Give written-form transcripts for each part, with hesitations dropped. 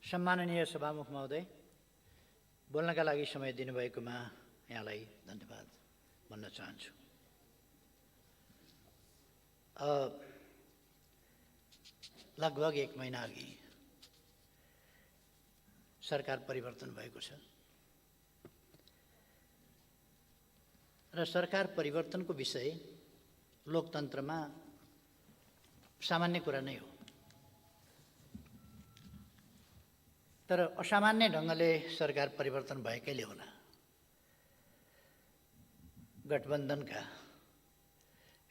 सम्माननीय सभामुख महोदय, बोल्नका लागि समय दिनुभएकोमा यहाँलाई धन्यवाद भन्न चाहन्छु। लगभग 1 महिना अघि सरकार परिवर्तन भएको छ र सरकार परिवर्तनको विषय लोकतन्त्रमा सामान्य कुरा नै हो। तर असामान्य ढङ्गले सरकार परिवर्तन भएकैले होला गठबन्धनका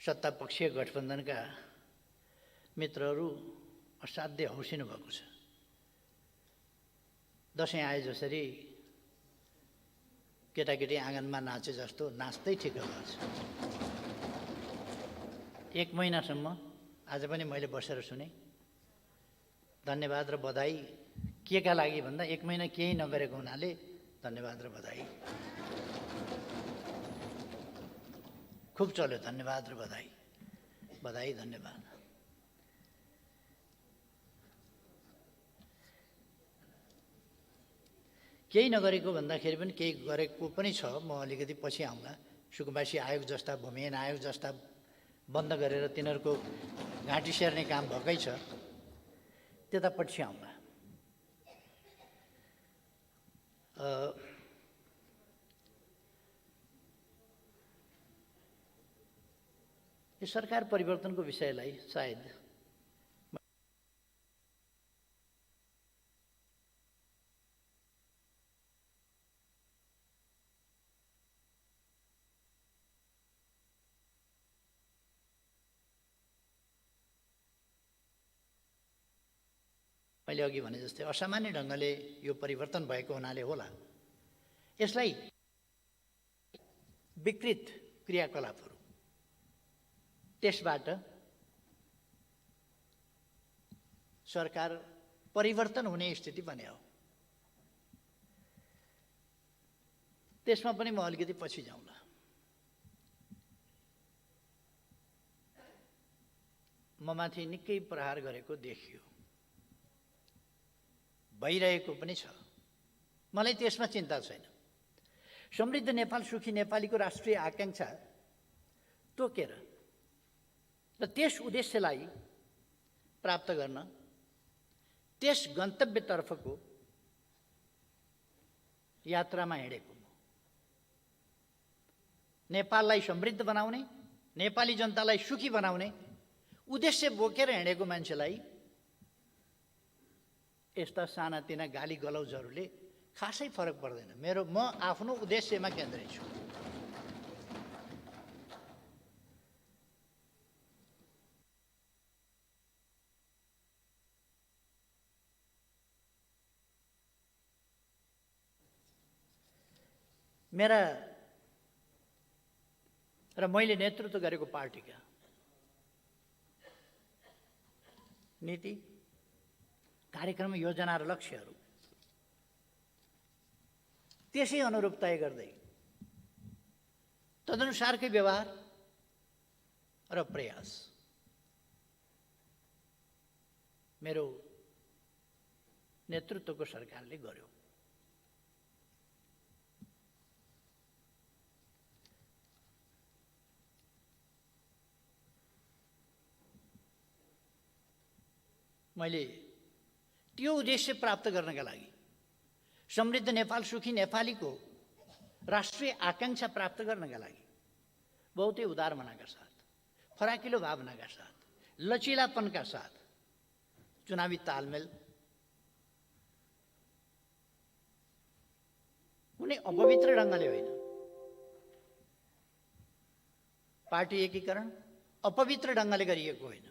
सत्तापक्षीय गठबन्धनका मित्रहरू असाध्य हौसिनु भएको छ। दसैँ आए जसरी केटाकेटी आँगनमा नाचे जस्तो नाच्दै ठिक भएको छ। 1 महिनासम्म आज पनि मैले बसेर सुने। धन्यवाद र बधाई के का लागि भन्दा 1 महिना केही नगरेको हुनाले धन्यवाद र बधाई। खुब चल्यो धन्यवाद र बधाई, बधाई धन्यवाद। केही नगरेको भन्दाखेरि पनि केही गरेको पनि छ। म अलिकति पछि आउँला। सुकुम्बासी आयोग जस्ता, भूमिहीन आयोग जस्ता बन्द गरेर तिनीहरूको घाँटी सेर्ने काम भएकै छ, त्यता पछि आउँला। यो सरकार परिवर्तनको विषयलाई सायद मैले अघि भने जस्तै असामान्य ढङ्गले यो परिवर्तन भएको हुनाले होला। यसलाई विकृत क्रियाकलापहरू, त्यसबाट सरकार परिवर्तन हुने स्थिति बन्यो हो। त्यसमा पनि म अलिकति पछि जाउँला। म माथि निकै प्रहार गरेको देखियो, भइरहेको पनि छ। मलाई त्यसमा चिन्ता छैन। समृद्ध नेपाल, सुखी नेपालीको राष्ट्रिय आकांक्षा तोकेर र त्यस उद्देश्यलाई प्राप्त गर्न, त्यस गन्तव्यतर्फको यात्रामा हिँडेको म। नेपाललाई समृद्ध बनाउने, नेपाली जनतालाई सुखी बनाउने उद्देश्य बोकेर हिँडेको मान्छेलाई यस्ता सानातिना गाली गलौजहरूले खासै फरक पर्दैन। म आफ्नो उद्देश्यमा केन्द्रित छु। मेरा र मैले नेतृत्व गरेको पार्टीका नीति, कार्यक्रम, योजना र लक्ष्यहरू त्यसै अनुरूप तय गर्दै तदनुसारकै व्यवहार र प्रयास मेरो नेतृत्वको सरकारले गर्यो। मैले त्यो उद्देश्य प्राप्त गर्नका लागि, समृद्ध नेपाल, सुखी नेपालीको राष्ट्रिय आकांक्षा प्राप्त गर्नका लागि बहुतै उदार मनाका साथ, फराकिलो भावनाका साथ, लचिलापनका साथ चुनावी तालमेल, कुनै अपवित्र ढङ्गले होइन, पार्टी एकीकरण अपवित्र ढङ्गले गरिएको होइन,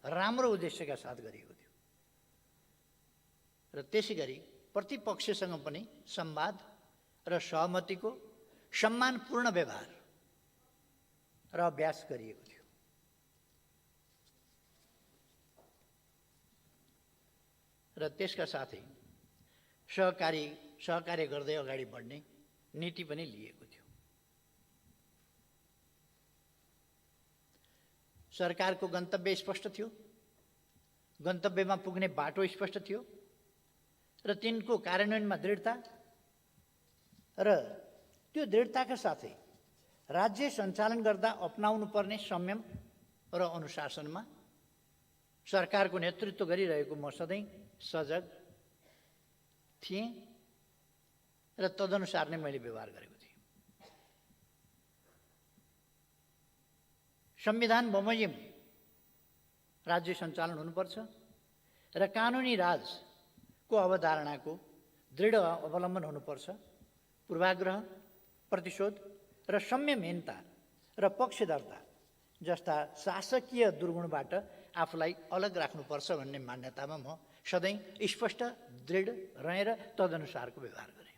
राम्रो उद्देश्यका साथ गरिएको थियो। र त्यसै गरी प्रतिपक्षसँग पनि संवाद र सहमतिको सम्मानपूर्ण व्यवहार र अभ्यास गरिएको थियो। र त्यसका साथै सहकार्य गर्दै अगाडि बढ्ने नीति पनि लिएको थियो। सरकारको गन्तव्य स्पष्ट थियो, गन्तव्यमा पुग्ने बाटो स्पष्ट थियो र तिनको कार्यान्वयनमा दृढता र त्यो दृढताका साथै राज्य सञ्चालन गर्दा अपनाउनु पर्ने संयम र अनुशासनमा सरकारको नेतृत्व गरिरहेको म सधैँ सजग थिएँ र तदनुसार नै मैले व्यवहार गरेको थिएँ। संविधान बमोजिम राज्य सञ्चालन हुनुपर्छ र कानुनी राजको अवधारणाको दृढ अवलम्बन हुनुपर्छ। पूर्वाग्रह, प्रतिशोध र संयमहीनता र पक्षधरता जस्ता शासकीय दुर्गुणबाट आफूलाई अलग राख्नुपर्छ भन्ने मान्यतामा म सधैँ स्पष्ट दृढ रहेर तदनुसारको व्यवहार गरेँ।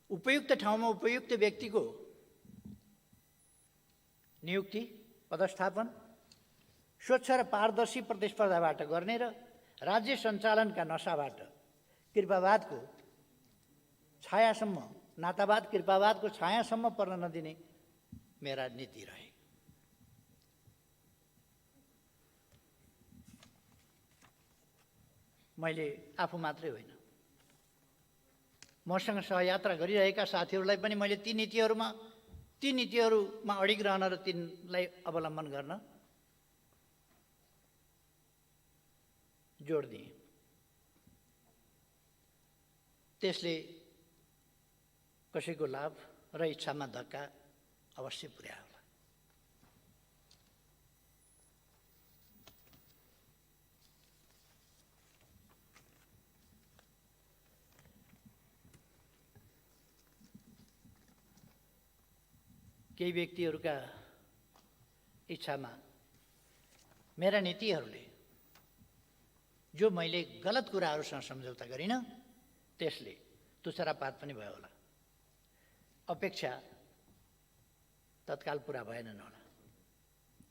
उपयुक्त ठाउँमा उपयुक्त व्यक्तिको नियुक्ति, पदस्थापन स्वच्छ र पारदर्शी प्रतिस्पर्धाबाट गर्ने र राज्य सञ्चालनका नशाबाट कृपावादको छायासम्म, नातावाद कृपावादको छायासम्म पर्न नदिने मेरा नीति रहे। मैले आफू मात्रै होइन, मसँग सहयात्रा गरिरहेका साथीहरूलाई पनि मैले ती नीतिहरूमा अडिग रहन र तिनलाई अवलम्बन गर्न जोड दिएँ। त्यसले कसैको लाभ र इच्छामा धक्का अवश्य पुर्यायो होला। केही व्यक्तिहरूका इच्छामा मेरा नीतिहरूले जो मैले गलत कुराहरूसँग सम्झौता गरिनँ त्यसले तुच्छरापात पनि भयो होला। अपेक्षा तत्काल पुरा भएनन् होला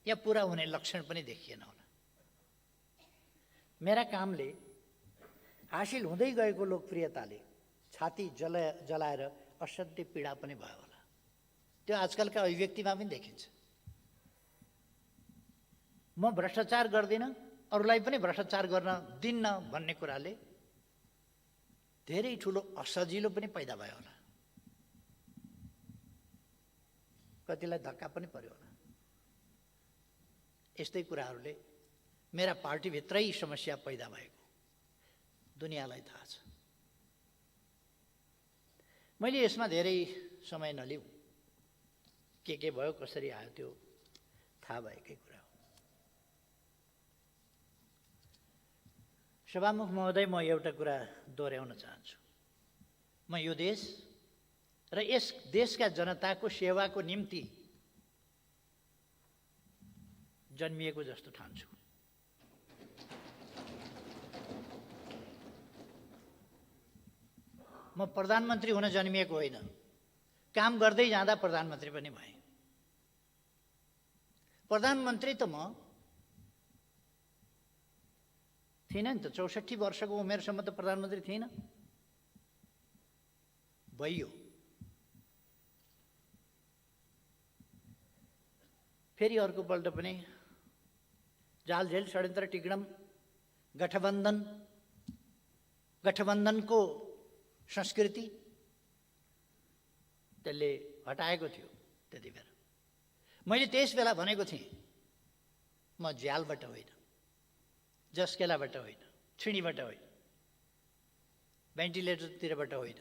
या पुरा हुने लक्षण पनि देखिएन होला। मेरा कामले हासिल हुँदै गएको लोकप्रियताले छाती जलाएर असाध्य पीडा पनि भयो होला। त्यो आजकलका अभिव्यक्तिमा पनि देखिन्छ। म भ्रष्टाचार गर्दिनँ, अरूलाई पनि भ्रष्टाचार गर्न दिन्न भन्ने कुराले धेरै ठुलो असजिलो पनि पैदा भयो होला। कतिलाई धक्का पनि पर्यो होला। यस्तै कुराहरूले मेरा पार्टीभित्रै समस्या पैदा भएको दुनियाँलाई थाहा छ। मैले यसमा धेरै समय नलिउँ, के भयो कसरी आयो त्यो थाहा भएकै कुरा हो। सभामुख महोदय, म एउटा कुरा दोहोऱ्याउन चाहन्छु। म यो देश र यस देशका जनताको सेवाको निम्ति जन्मिएको जस्तो ठान्छु। म प्रधानमन्त्री हुन जन्मिएको होइन, काम गर्दै जाँदा प्रधानमन्त्री पनि भएँ। प्रधानमन्त्री त म थिइनँ नि त। 64 वर्षको उमेरसम्म त प्रधानमन्त्री थिइनँ। भइयो। फेरि अर्कोपल्ट पनि जालझेल षड्यन्त्र टिग्डम गठबन्धनको संस्कृति त्यसले हटाएको थियो। त्यति बेला मैले त्यस बेला भनेको थिएँ, म ज्यालबाट होइन, जस्केलाबाट होइन, छिणीबाट होइन, भेन्टिलेटरतिरबाट होइन,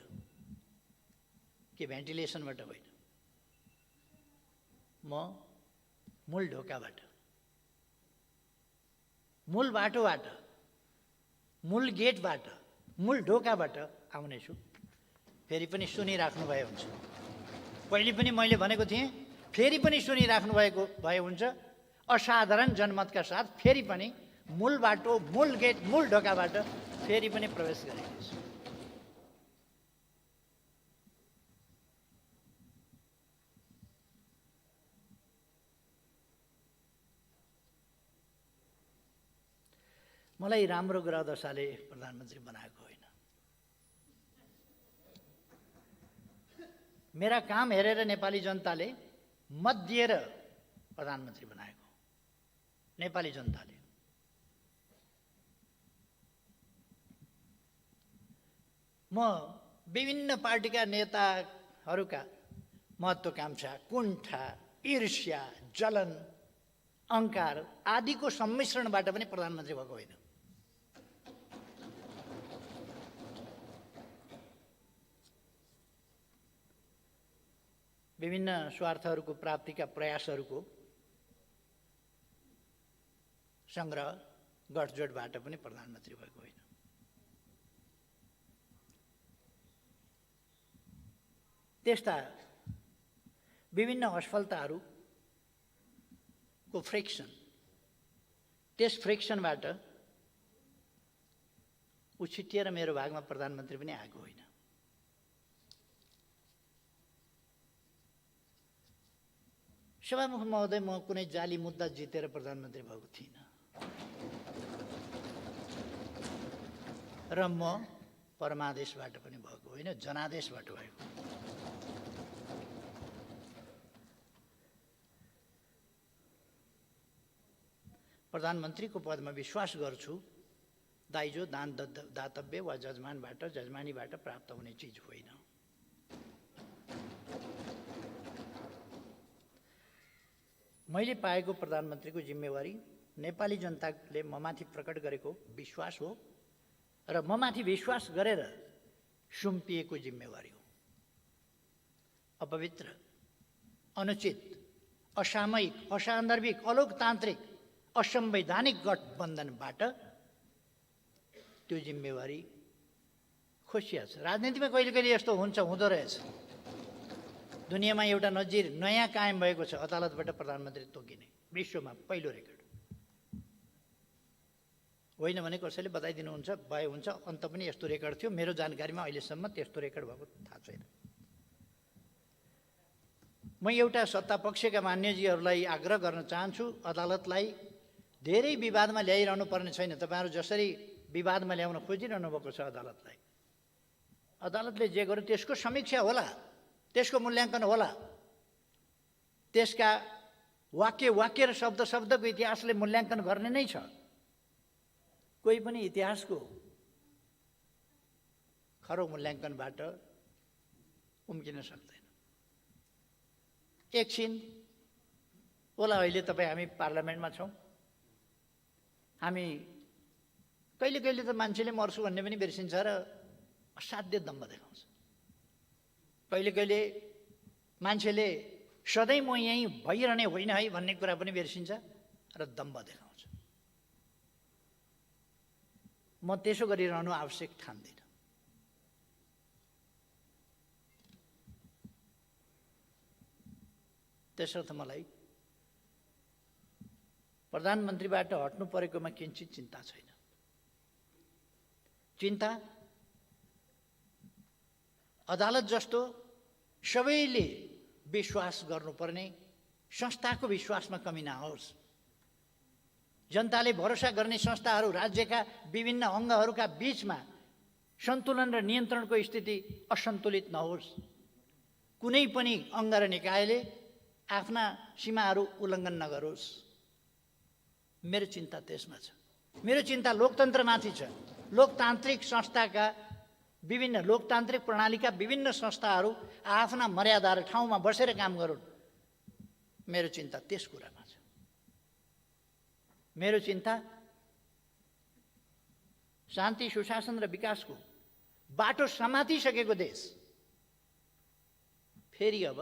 कि भेन्टिलेसनबाट होइन, म मूल ढोकाबाट, मूल बाटोबाट, मूल गेटबाट, मूल ढोकाबाट आउनेछु। फेरि पनि सुनिराख्नु भए हुन्छ। पहिले पनि मैले भनेको थिएँ, फेरि पनि सुनिराख्नु भए हुन्छ। असाधारण जनमतका साथ फेरि पनि मूल बाटो, मूल गेट, मूल ढोकाबाट फेरि पनि प्रवेश गरेको छु। मलाई राम्रो ग्रह दशाले प्रधानमन्त्री बनाएको होइन। मेरा काम हेरेर नेपाली जनताले मत दिएर प्रधानमन्त्री बनाएको। नेपाली जनताले म विभिन्न पार्टीका नेताहरूका महत्त्वाकांक्षा, कुण्ठा, ईर्ष्या, जलन, अहङ्कार आदिको सम्मिश्रणबाट पनि प्रधानमन्त्री भएको होइन। विभिन्न स्वार्थहरूको प्राप्तिका प्रयासहरूको सङ्ग्रह, गठजोडबाट पनि प्रधानमन्त्री भएको होइन। त्यस्ता विभिन्न असफलताहरूको फ्रिक्सन, त्यस फ्रिक्सनबाट उछिटिएर मेरो भागमा प्रधानमन्त्री पनि आएको होइन। सभामुख महोदय, म कुनै जाली मुद्दा जितेर प्रधानमन्त्री भएको थिइनँ र म परमादेशबाट पनि भएको होइन, जनादेशबाट भएको। प्रधानमन्त्रीको पदमा विश्वास गर्छु, दाइजो दान दातव्य वा जजमानबाट जजमानीबाट प्राप्त हुने चिज होइन। मैले पाएको प्रधानमन्त्रीको जिम्मेवारी नेपाली जनताले ममाथि प्रकट गरेको विश्वास हो र ममाथि विश्वास गरेर सुम्पिएको जिम्मेवारी हो। अपवित्र, अनुचित, असामयिक, असान्दर्भिक, अलोकतान्त्रिक, असंवैधानिक गठबन्धनबाट त्यो जिम्मेवारी खोसिया छ। राजनीतिमा कहिले कहिले यस्तो हुन्छ, हुँदो रहेछ। दुनियाँमा एउटा नजिर नयाँ कायम भएको छ, अदालतबाट प्रधानमन्त्री तोकिने, विश्वमा पहिलो रेकर्ड होइन भने कसैले बताइदिनुहुन्छ भए हुन्छ। अन्त पनि यस्तो रेकर्ड थियो, मेरो जानकारीमा अहिलेसम्म त्यस्तो रेकर्ड भएको थाहा छैन। म एउटा सत्तापक्षका मान्यजीहरूलाई आग्रह गर्न चाहन्छु, अदालतलाई धेरै विवादमा ल्याइरहनु पर्ने छैन। तपाईँहरू जसरी विवादमा ल्याउन खोजिरहनु भएको छ अदालतलाई, अदालतले जे गर्यो त्यसको समीक्षा होला, त्यसको मूल्याङ्कन होला, त्यसका वाक्य वाक्य र शब्द शब्दको इतिहासले मूल्याङ्कन गर्ने नै छ। कोही पनि इतिहासको खरो मूल्याङ्कनबाट उम्किन सक्दैन। एकछिन होला, अहिले तपाईँ हामी पार्लियामेन्टमा छौँ, हामी कहिले कहिले त मान्छेले मर्छु भन्ने पनि बिर्सिन्छ र असाध्य दम्भ देखाउँछ। कहिले कहिले मान्छेले सधैँ म यहीँ भइरहने होइन है भन्ने कुरा पनि बिर्सिन्छ र दम्भ देखाउँछ। म त्यसो गरिरहनु आवश्यक ठान्दिनँ। त्यसर्थ मलाई प्रधानमन्त्रीबाट हट्नु परेकोमा किञ्चित चिन्ता छैन। चिन्ता अदालत जस्तो सबैले विश्वास गर्नुपर्ने संस्थाको विश्वासमा कमी नहोस्, जनताले भरोसा गर्ने संस्थाहरू, राज्यका विभिन्न अङ्गहरूका बीचमा सन्तुलन र नियन्त्रणको स्थिति असन्तुलित नहोस्, कुनै पनि अङ्ग र निकायले आफ्ना सीमाहरू उल्लङ्घन नगरोस्। मेरो चिन्ता त्यसमा छ। मेरो चिन्ता लोकतन्त्रमाथि छ। लोकतान्त्रिक संस्थाका विभिन्न लोकतान्त्रिक प्रणालीका विभिन्न संस्थाहरू आफ्ना मर्यादा र ठाउँमा बसेर काम गरून्। मेरो चिन्ता त्यस कुरामा छ। मेरो चिन्ता शान्ति, सुशासन र विकासको बाटो समातिसकेको देश फेरि अब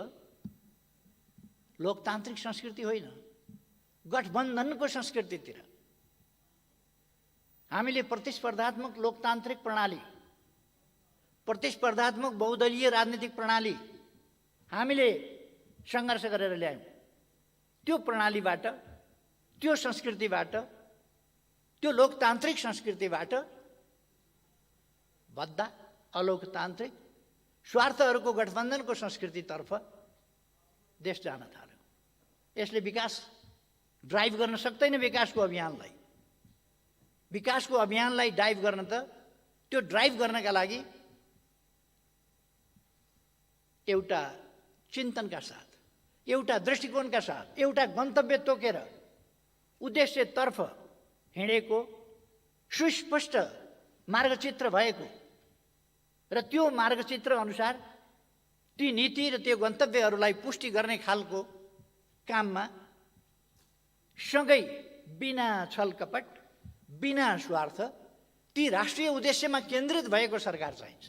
लोकतान्त्रिक संस्कृति होइन, गठबन्धनको संस्कृतितिर हामीले प्रतिस्पर्धात्मक लोकतान्त्रिक प्रणाली, प्रतिस्पर्धात्मक बहुदलीय राजनीतिक प्रणाली हामीले सङ्घर्ष गरेर ल्यायौँ। त्यो प्रणालीबाट, त्यो संस्कृतिबाट, त्यो लोकतान्त्रिक संस्कृतिबाट बद्दा अलोकतान्त्रिक स्वार्थहरूको गठबन्धनको संस्कृतितर्फ देश जान थाल्यो। यसले विकास ड्राइभ गर्न सक्दैन। विकासको अभियानलाई ड्राइभ गर्न त, त्यो ड्राइभ गर्नका लागि एउटा चिन्तनका साथ, एउटा दृष्टिकोणका साथ, एउटा गन्तव्य तोकेर उद्देश्यतर्फ हिँडेको सुस्पष्ट मार्गचित्र भएको र त्यो मार्गचित्र अनुसार ती नीति र त्यो गन्तव्यहरूलाई पुष्टि गर्ने खालको काममा सँगै बिना छलकपट, बिना स्वार्थ ती राष्ट्रिय उद्देश्यमा केन्द्रित भएको सरकार चाहिन्छ।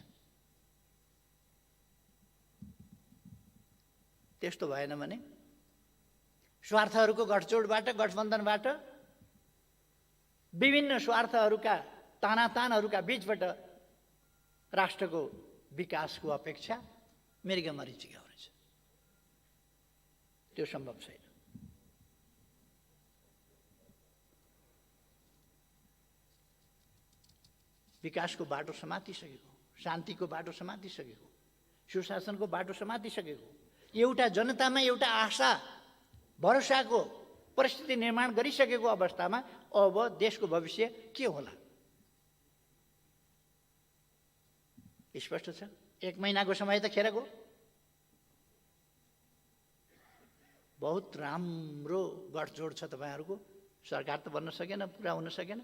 त्यस्तो भएन भने स्वार्थहरूको गठजोडबाट, गठबन्धनबाट, विभिन्न स्वार्थहरूका तानातानहरूका बीचबाट राष्ट्रको विकासको अपेक्षा मृग मरीचिका हुनेछ। त्यो सम्भव छैन। विकासको बाटो समातिसकेको, शान्तिको बाटो समातिसकेको, सुशासनको बाटो समातिसकेको, एउटा जनतामा एउटा आशा भरोसाको परिस्थिति निर्माण गरिसकेको अवस्थामा अब देशको भविष्य के होला? स्पष्ट छ। 1 महिनाको समय त खेर गयो। बहुत राम्रो गठजोड छ तपाईँहरूको। सरकार त बन्न सकेन, पुरा हुन सकेन।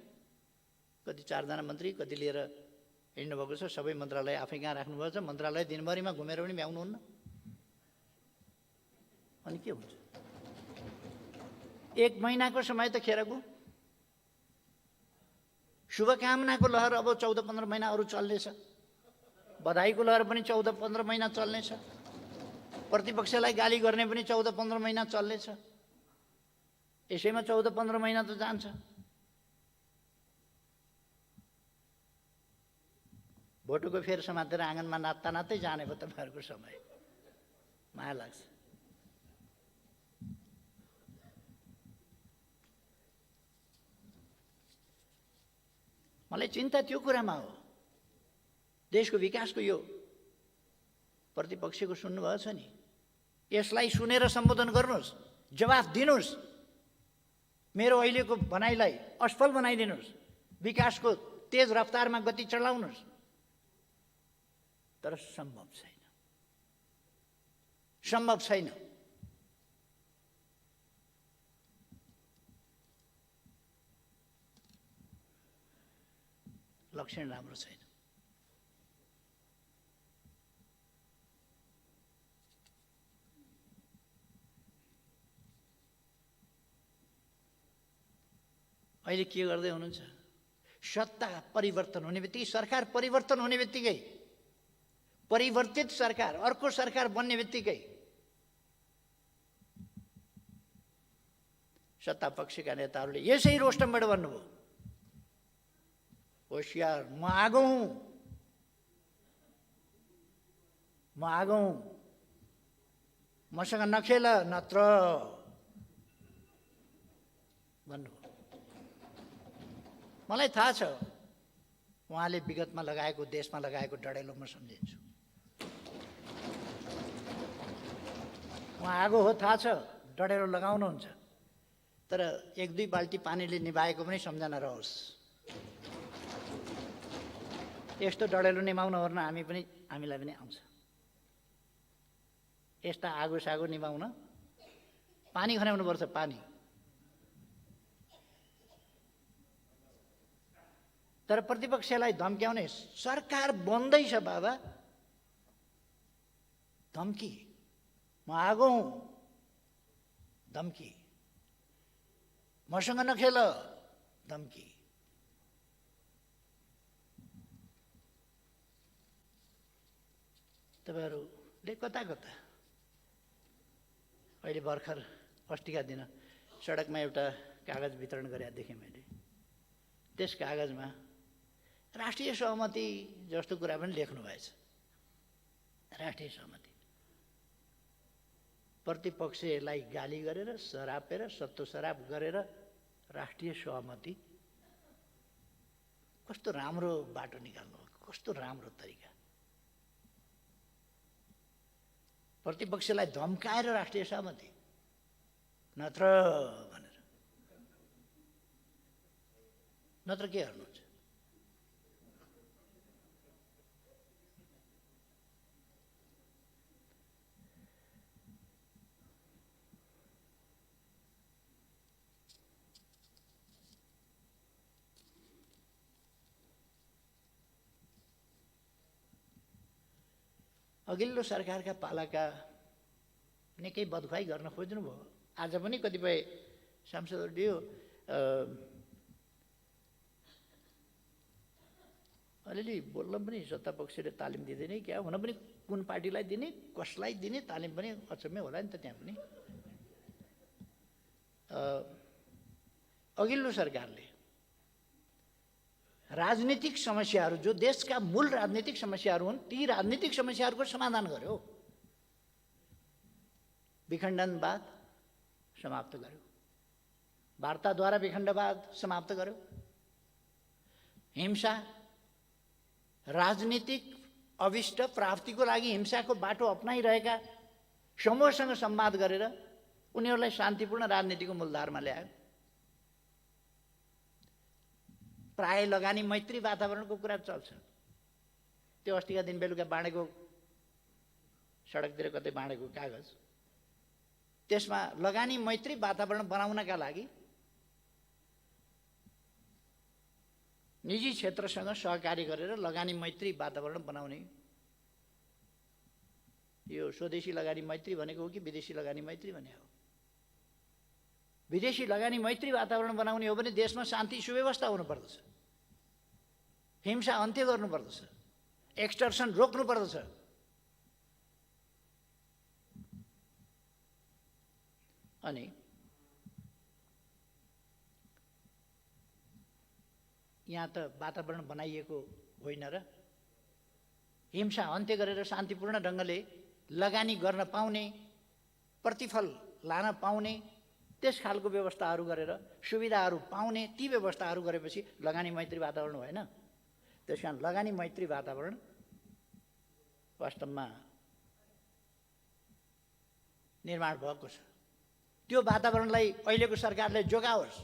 कति 4 जना मन्त्री कति लिएर हिँड्नुभएको छ। सबै मन्त्रालय आफै कहाँ राख्नुभएको छ। मन्त्रालय दिनभरिमा घुमेर पनि भ्याउनुहुन्न। अनि के हुन्छ? 1 महिनाको समय त खेर गयो। शुभकामनाको लहर अब 14-15 महिना अरू चल्नेछ। बधाईको लहर पनि 14-15 महिना चल्नेछ। प्रतिपक्षलाई गाली गर्ने पनि 14-15 महिना चल्नेछ। यसैमा 14-15 महिना त जान्छ। भोटोको फेर समातेर आँगनमा नाच्दा नाच्दै जाने भयो तपाईँहरूको समय। माया लाग्छ। मलाई चिन्ता त्यो कुरामा हो। देशको विकासको यो प्रतिपक्षको सुन्नुभएको छ नि, यसलाई सुनेर सम्बोधन गर्नुहोस्, जवाफ दिनुहोस्, मेरो अहिलेको भनाइलाई असफल बनाइदिनुहोस्, विकासको तेज रफ्तारमा गति चढाउनुहोस्। तर सम्भव छैन, सम्भव छैन। लक्षण राम्रो छैन। अहिले के गर्दै हुनुहुन्छ? सत्ता परिवर्तन हुने बित्तिकै, सरकार परिवर्तन हुने बित्तिकै, परिवर्तित सरकार, अर्को सरकार बन्ने बित्तिकै सत्ता पक्षका नेताहरूले यसै रोस्टमबाट भन्नुभयो, होशियार, म आगो हुँ, म आगो हुँ, मसँग नखेल नत्र भन्नुभयो। मलाई थाहा छ उहाँले विगतमा लगाएको, देशमा लगाएको डढेलो म सम्झिन्छु। उहाँ आगो हो, थाहा छ, डढेलो लगाउनुहुन्छ। तर 1-2 बाल्टी पानीले निभाएको पनि सम्झना रहोस्। यस्तो डढेलो निभाउन ओर्न हामीलाई पनि आउँछ। यस्ता आगो सागो निभाउन पानी खनाउनुपर्छ, पानी। तर प्रतिपक्षलाई धम्क्याउने, सरकार बन्दैछ बाबा, धम्की, म आगो हुँ, धम्की, मसँग नखेल, धम्की। तपाईँहरूले कता कता अहिले भर्खर अस्तिका दिन सडकमा एउटा कागज वितरण गरेका देखेँ मैले। त्यस कागजमा राष्ट्रिय सहमति जस्तो कुरा पनि लेख्नु भएछ। राष्ट्रिय सहमति, प्रतिपक्षलाई गाली गरेर, सरापेर, सत्तो सराप गरेर राष्ट्रिय सहमति। कस्तो राम्रो बाटो निकाल्नु, कस्तो राम्रो तरिका। प्रतिपक्षलाई धम्काएर राष्ट्रिय सहमति, नत्र भनेर, नत्र के गर्नुहुन्छ? अघिल्लो सरकारका पालाका निकै बदखुवाई गर्न खोज्नुभयो। आज पनि कतिपय सांसदहरूले यो अलिअलि बोल्न पनि सत्तापक्षले तालिम दिँदैन क्या, हुन पनि कुन पार्टीलाई दिने कसलाई दिने तालिम पनि अचम्मै होला नि त। त्यहाँ पनि अघिल्लो सरकारले राजनीतिक समस्याहरू जो देशका मूल राजनीतिक समस्याहरू हुन् ती राजनीतिक समस्याहरूको समाधान गर्यो। विखण्डनवाद समाप्त गर्यो, वार्ताद्वारा विखण्डवाद समाप्त गर्यो, हिंसा राजनीतिक अभिष्ट प्राप्तिको लागि हिंसाको बाटो अपनाइरहेका समूहसँग संवाद गरेर उनीहरूलाई शान्तिपूर्ण राजनीतिको मूलधारमा ल्यायो। प्राय लगानी मैत्री वातावरणको कुरा चल्छ। त्यो अस्तिका दिन बेलुका बाँडेको सडकतिर कतै बाँडेको कागज, त्यसमा लगानी मैत्री वातावरण बनाउनका लागि निजी क्षेत्रसँग सहकारी गरेर लगानी मैत्री वातावरण बनाउने, यो स्वदेशी लगानी मैत्री भनेको हो कि विदेशी लगानी मैत्री भने हो? विदेशी लगानी मैत्री वातावरण बनाउने हो भने देशमा शान्ति सुव्यवस्था हुनुपर्दछ, हिंसा अन्त्य गर्नुपर्दछ, एक्सटर्सन रोक्नुपर्दछ। अनि यहाँ त वातावरण बनाइएको होइन र हिंसा अन्त्य गरेर शान्तिपूर्ण ढङ्गले लगानी गर्न पाउने, प्रतिफल लान पाउने त्यस खालको व्यवस्थाहरू गरेर सुविधाहरू पाउने, ती व्यवस्थाहरू गरेपछि लगानी मैत्री वातावरण भएन। त्यस कारण लगानी मैत्री वातावरण वास्तवमा निर्माण भएको छ। त्यो वातावरणलाई अहिलेको सरकारले जोगाओस्,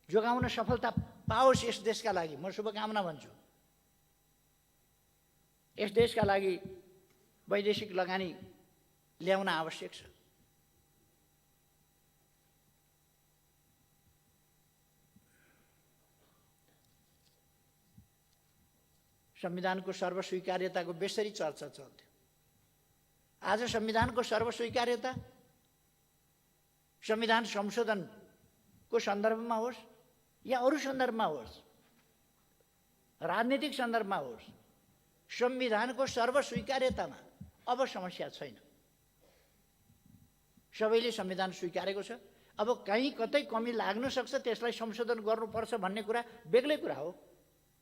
जोगाउन सफलता पाओस्। यस देशका लागि म शुभकामना भन्छु। यस देशका लागि वैदेशिक लगानी ल्याउन आवश्यक छ। संविधानको सर्वस्वीकार्यताको बेसरी चर्चा चल्थ्यो। आज संविधानको सर्वस्वीकार्यता संविधान संशोधनको सन्दर्भमा होस् या अरू सन्दर्भमा होस्, राजनीतिक सन्दर्भमा होस्, संविधानको सर्वस्वीकार्यतामा अब समस्या छैन। सबैले संविधान स्वीकारेको छ। अब कहीँ कतै कमी लाग्न सक्छ, त्यसलाई संशोधन गर्नुपर्छ भन्ने कुरा बेग्लै कुरा हो।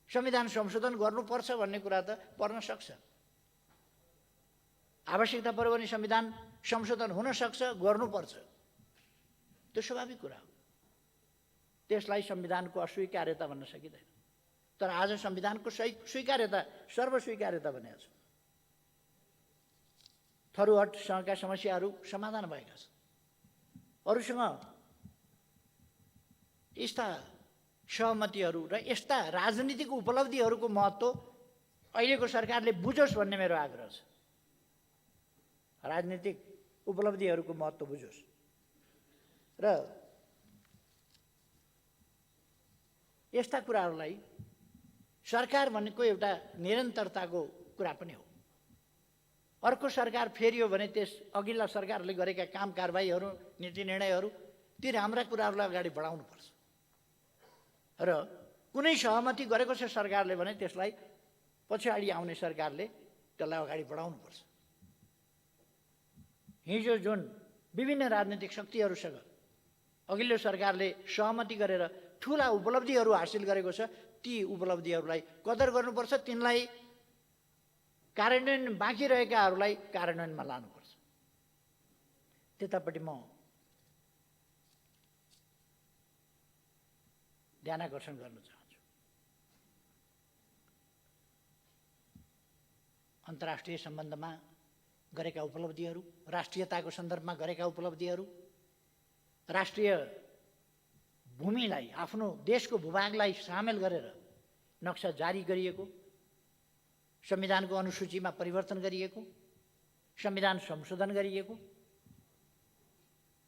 संविधान संशोधन गर्नुपर्छ भन्ने कुरा त पर्न सक्छ, आवश्यकता पर्यो भने संविधान संशोधन हुन सक्छ, गर्नुपर्छ, त्यो स्वाभाविक कुरा हो। त्यसलाई संविधानको अस्वीकार्यता भन्न सकिँदैन। तर आज संविधानको स्वीकार्यता सर्वस्वीकार्यता भनेको छ। थरुहटसँगका समस्याहरू समाधान भएका छन्। अरूसँग यस्ता सहमतिहरू र यस्ता राजनीतिक उपलब्धिहरूको महत्त्व अहिलेको सरकारले बुझोस् भन्ने मेरो आग्रह छ। राजनीतिक उपलब्धिहरूको महत्त्व बुझोस् र यस्ता कुराहरूलाई सरकार भनेको एउटा निरन्तरताको कुरा पनि हो। अर्को सरकार फेरियो भने त्यस अघिल्ला सरकारले गरेका काम कारबाहीहरू, नीति निर्णयहरू, ती राम्रा कुराहरूलाई अगाडि बढाउनुपर्छ। र कुनै सहमति गरेको छ सरकारले भने त्यसलाई पछाडि आउने सरकारले त्यसलाई अगाडि बढाउनुपर्छ। हिजो जुन विभिन्न राजनीतिक शक्तिहरूसँग अघिल्लो सरकारले सहमति गरेर ठुला उपलब्धिहरू हासिल गरेको छ, ती उपलब्धिहरूलाई कदर गर्नुपर्छ, तिनलाई कार्यान्वयन बाँकी रहेकाहरूलाई कार्यान्वयनमा लानुपर्छ। त्यतापट्टि म ध्यानाकर्षण गर्न चाहन्छु। अन्तर्राष्ट्रिय सम्बन्धमा गरेका उपलब्धिहरू, राष्ट्रियताको सन्दर्भमा गरेका उपलब्धिहरू, राष्ट्रिय भूमिलाई, आफ्नो देशको भूभागलाई सामेल गरेर नक्सा जारी गरिएको, संविधानको अनुसूचीमा परिवर्तन गरिएको, संविधान संशोधन गरिएको,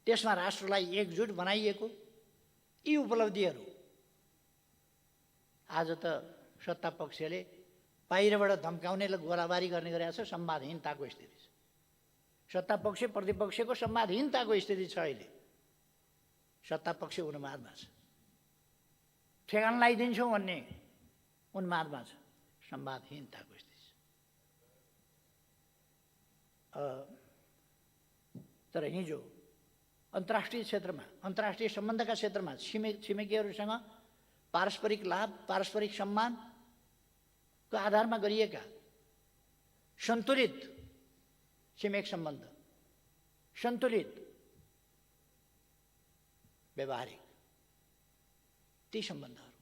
त्यसमा राष्ट्रलाई एकजुट बनाइएको, यी उपलब्धिहरू आज त सत्ता पक्षले बाहिरबाट धम्काउने र गोलाबारी गर्ने गरेको छ। संवादहीनताको स्थिति छ। सत्तापक्ष प्रतिपक्षको संवादहीनताको स्थिति छ। अहिले सत्तापक्ष उन्मादमा छ। ठेगान लगाइदिन्छौँ भन्ने उन्मादमा छ। संवादहीनताको स्थिति छ। तर हिजो अन्तर्राष्ट्रिय क्षेत्रमा, अन्तर्राष्ट्रिय सम्बन्धका क्षेत्रमा छिमेकीहरूसँग पारस्परिक लाभ, पारस्परिक सम्मानको आधारमा गरिएका सन्तुलित छिमेक सम्बन्ध, सन्तुलित व्यवहारिक ती सम्बन्धहरू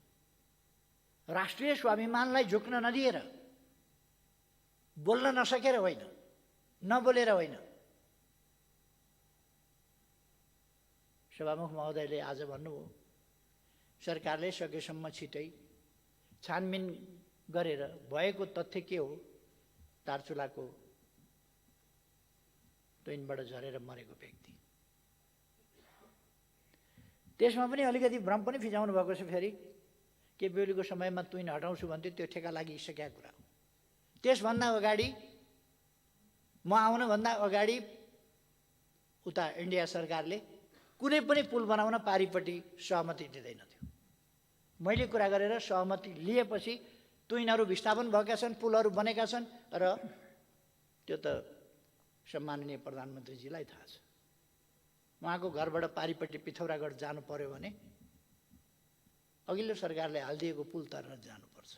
राष्ट्रिय स्वाभिमानलाई झुक्न नदिएर, बोल्न नसकेर होइन, नबोलेर होइन। सभामुख महोदयले आज भन्नुभयो, सरकारले सकेसम्म छिटै छानबिन गरेर भएको तथ्य के हो, दार्चुलाको ट्रेनबाट झरेर मरेको व्यक्ति, त्यसमा पनि अलिकति भ्रम पनि फिजाउनु भएको छ। फेरि केपी ओलीको समयमा तुइन हटाउँछु भन्थ्यो, त्यो ठेका लागिसकेका कुरा हो। त्यसभन्दा अगाडि, म आउनुभन्दा अगाडि उता इन्डिया सरकारले कुनै पनि पुल बनाउन पारिपट्टि सहमति दिँदैनथ्यो। मैले कुरा गरेर सहमति लिएपछि तुइनहरू विस्थापन भएका छन्, पुलहरू बनेका छन् र त्यो त सम्माननीय प्रधानमन्त्रीजीलाई थाहा छ। उहाँको घरबाट पारिपट्टि पिथौरागढ जानु पर्यो भने अघिल्लो सरकारले हालिदिएको पुल तरेर जानुपर्छ।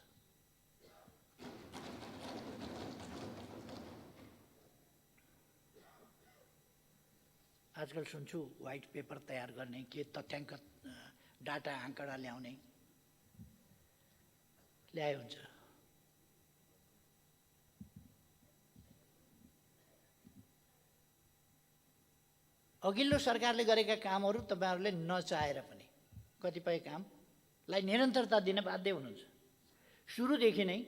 आजकल सुन्छु व्हाइट पेपर तयार गर्ने, के तथ्याङ्क डाटा आँकडा ल्याउने, ल्याए हुन्छ। अघिल्लो सरकारले गरेका कामहरू तपाईहरूले नचाहेर पनि कतिपय कामलाई निरन्तरता दिन बाध्य हुनुहुन्छ। सुरुदेखि नै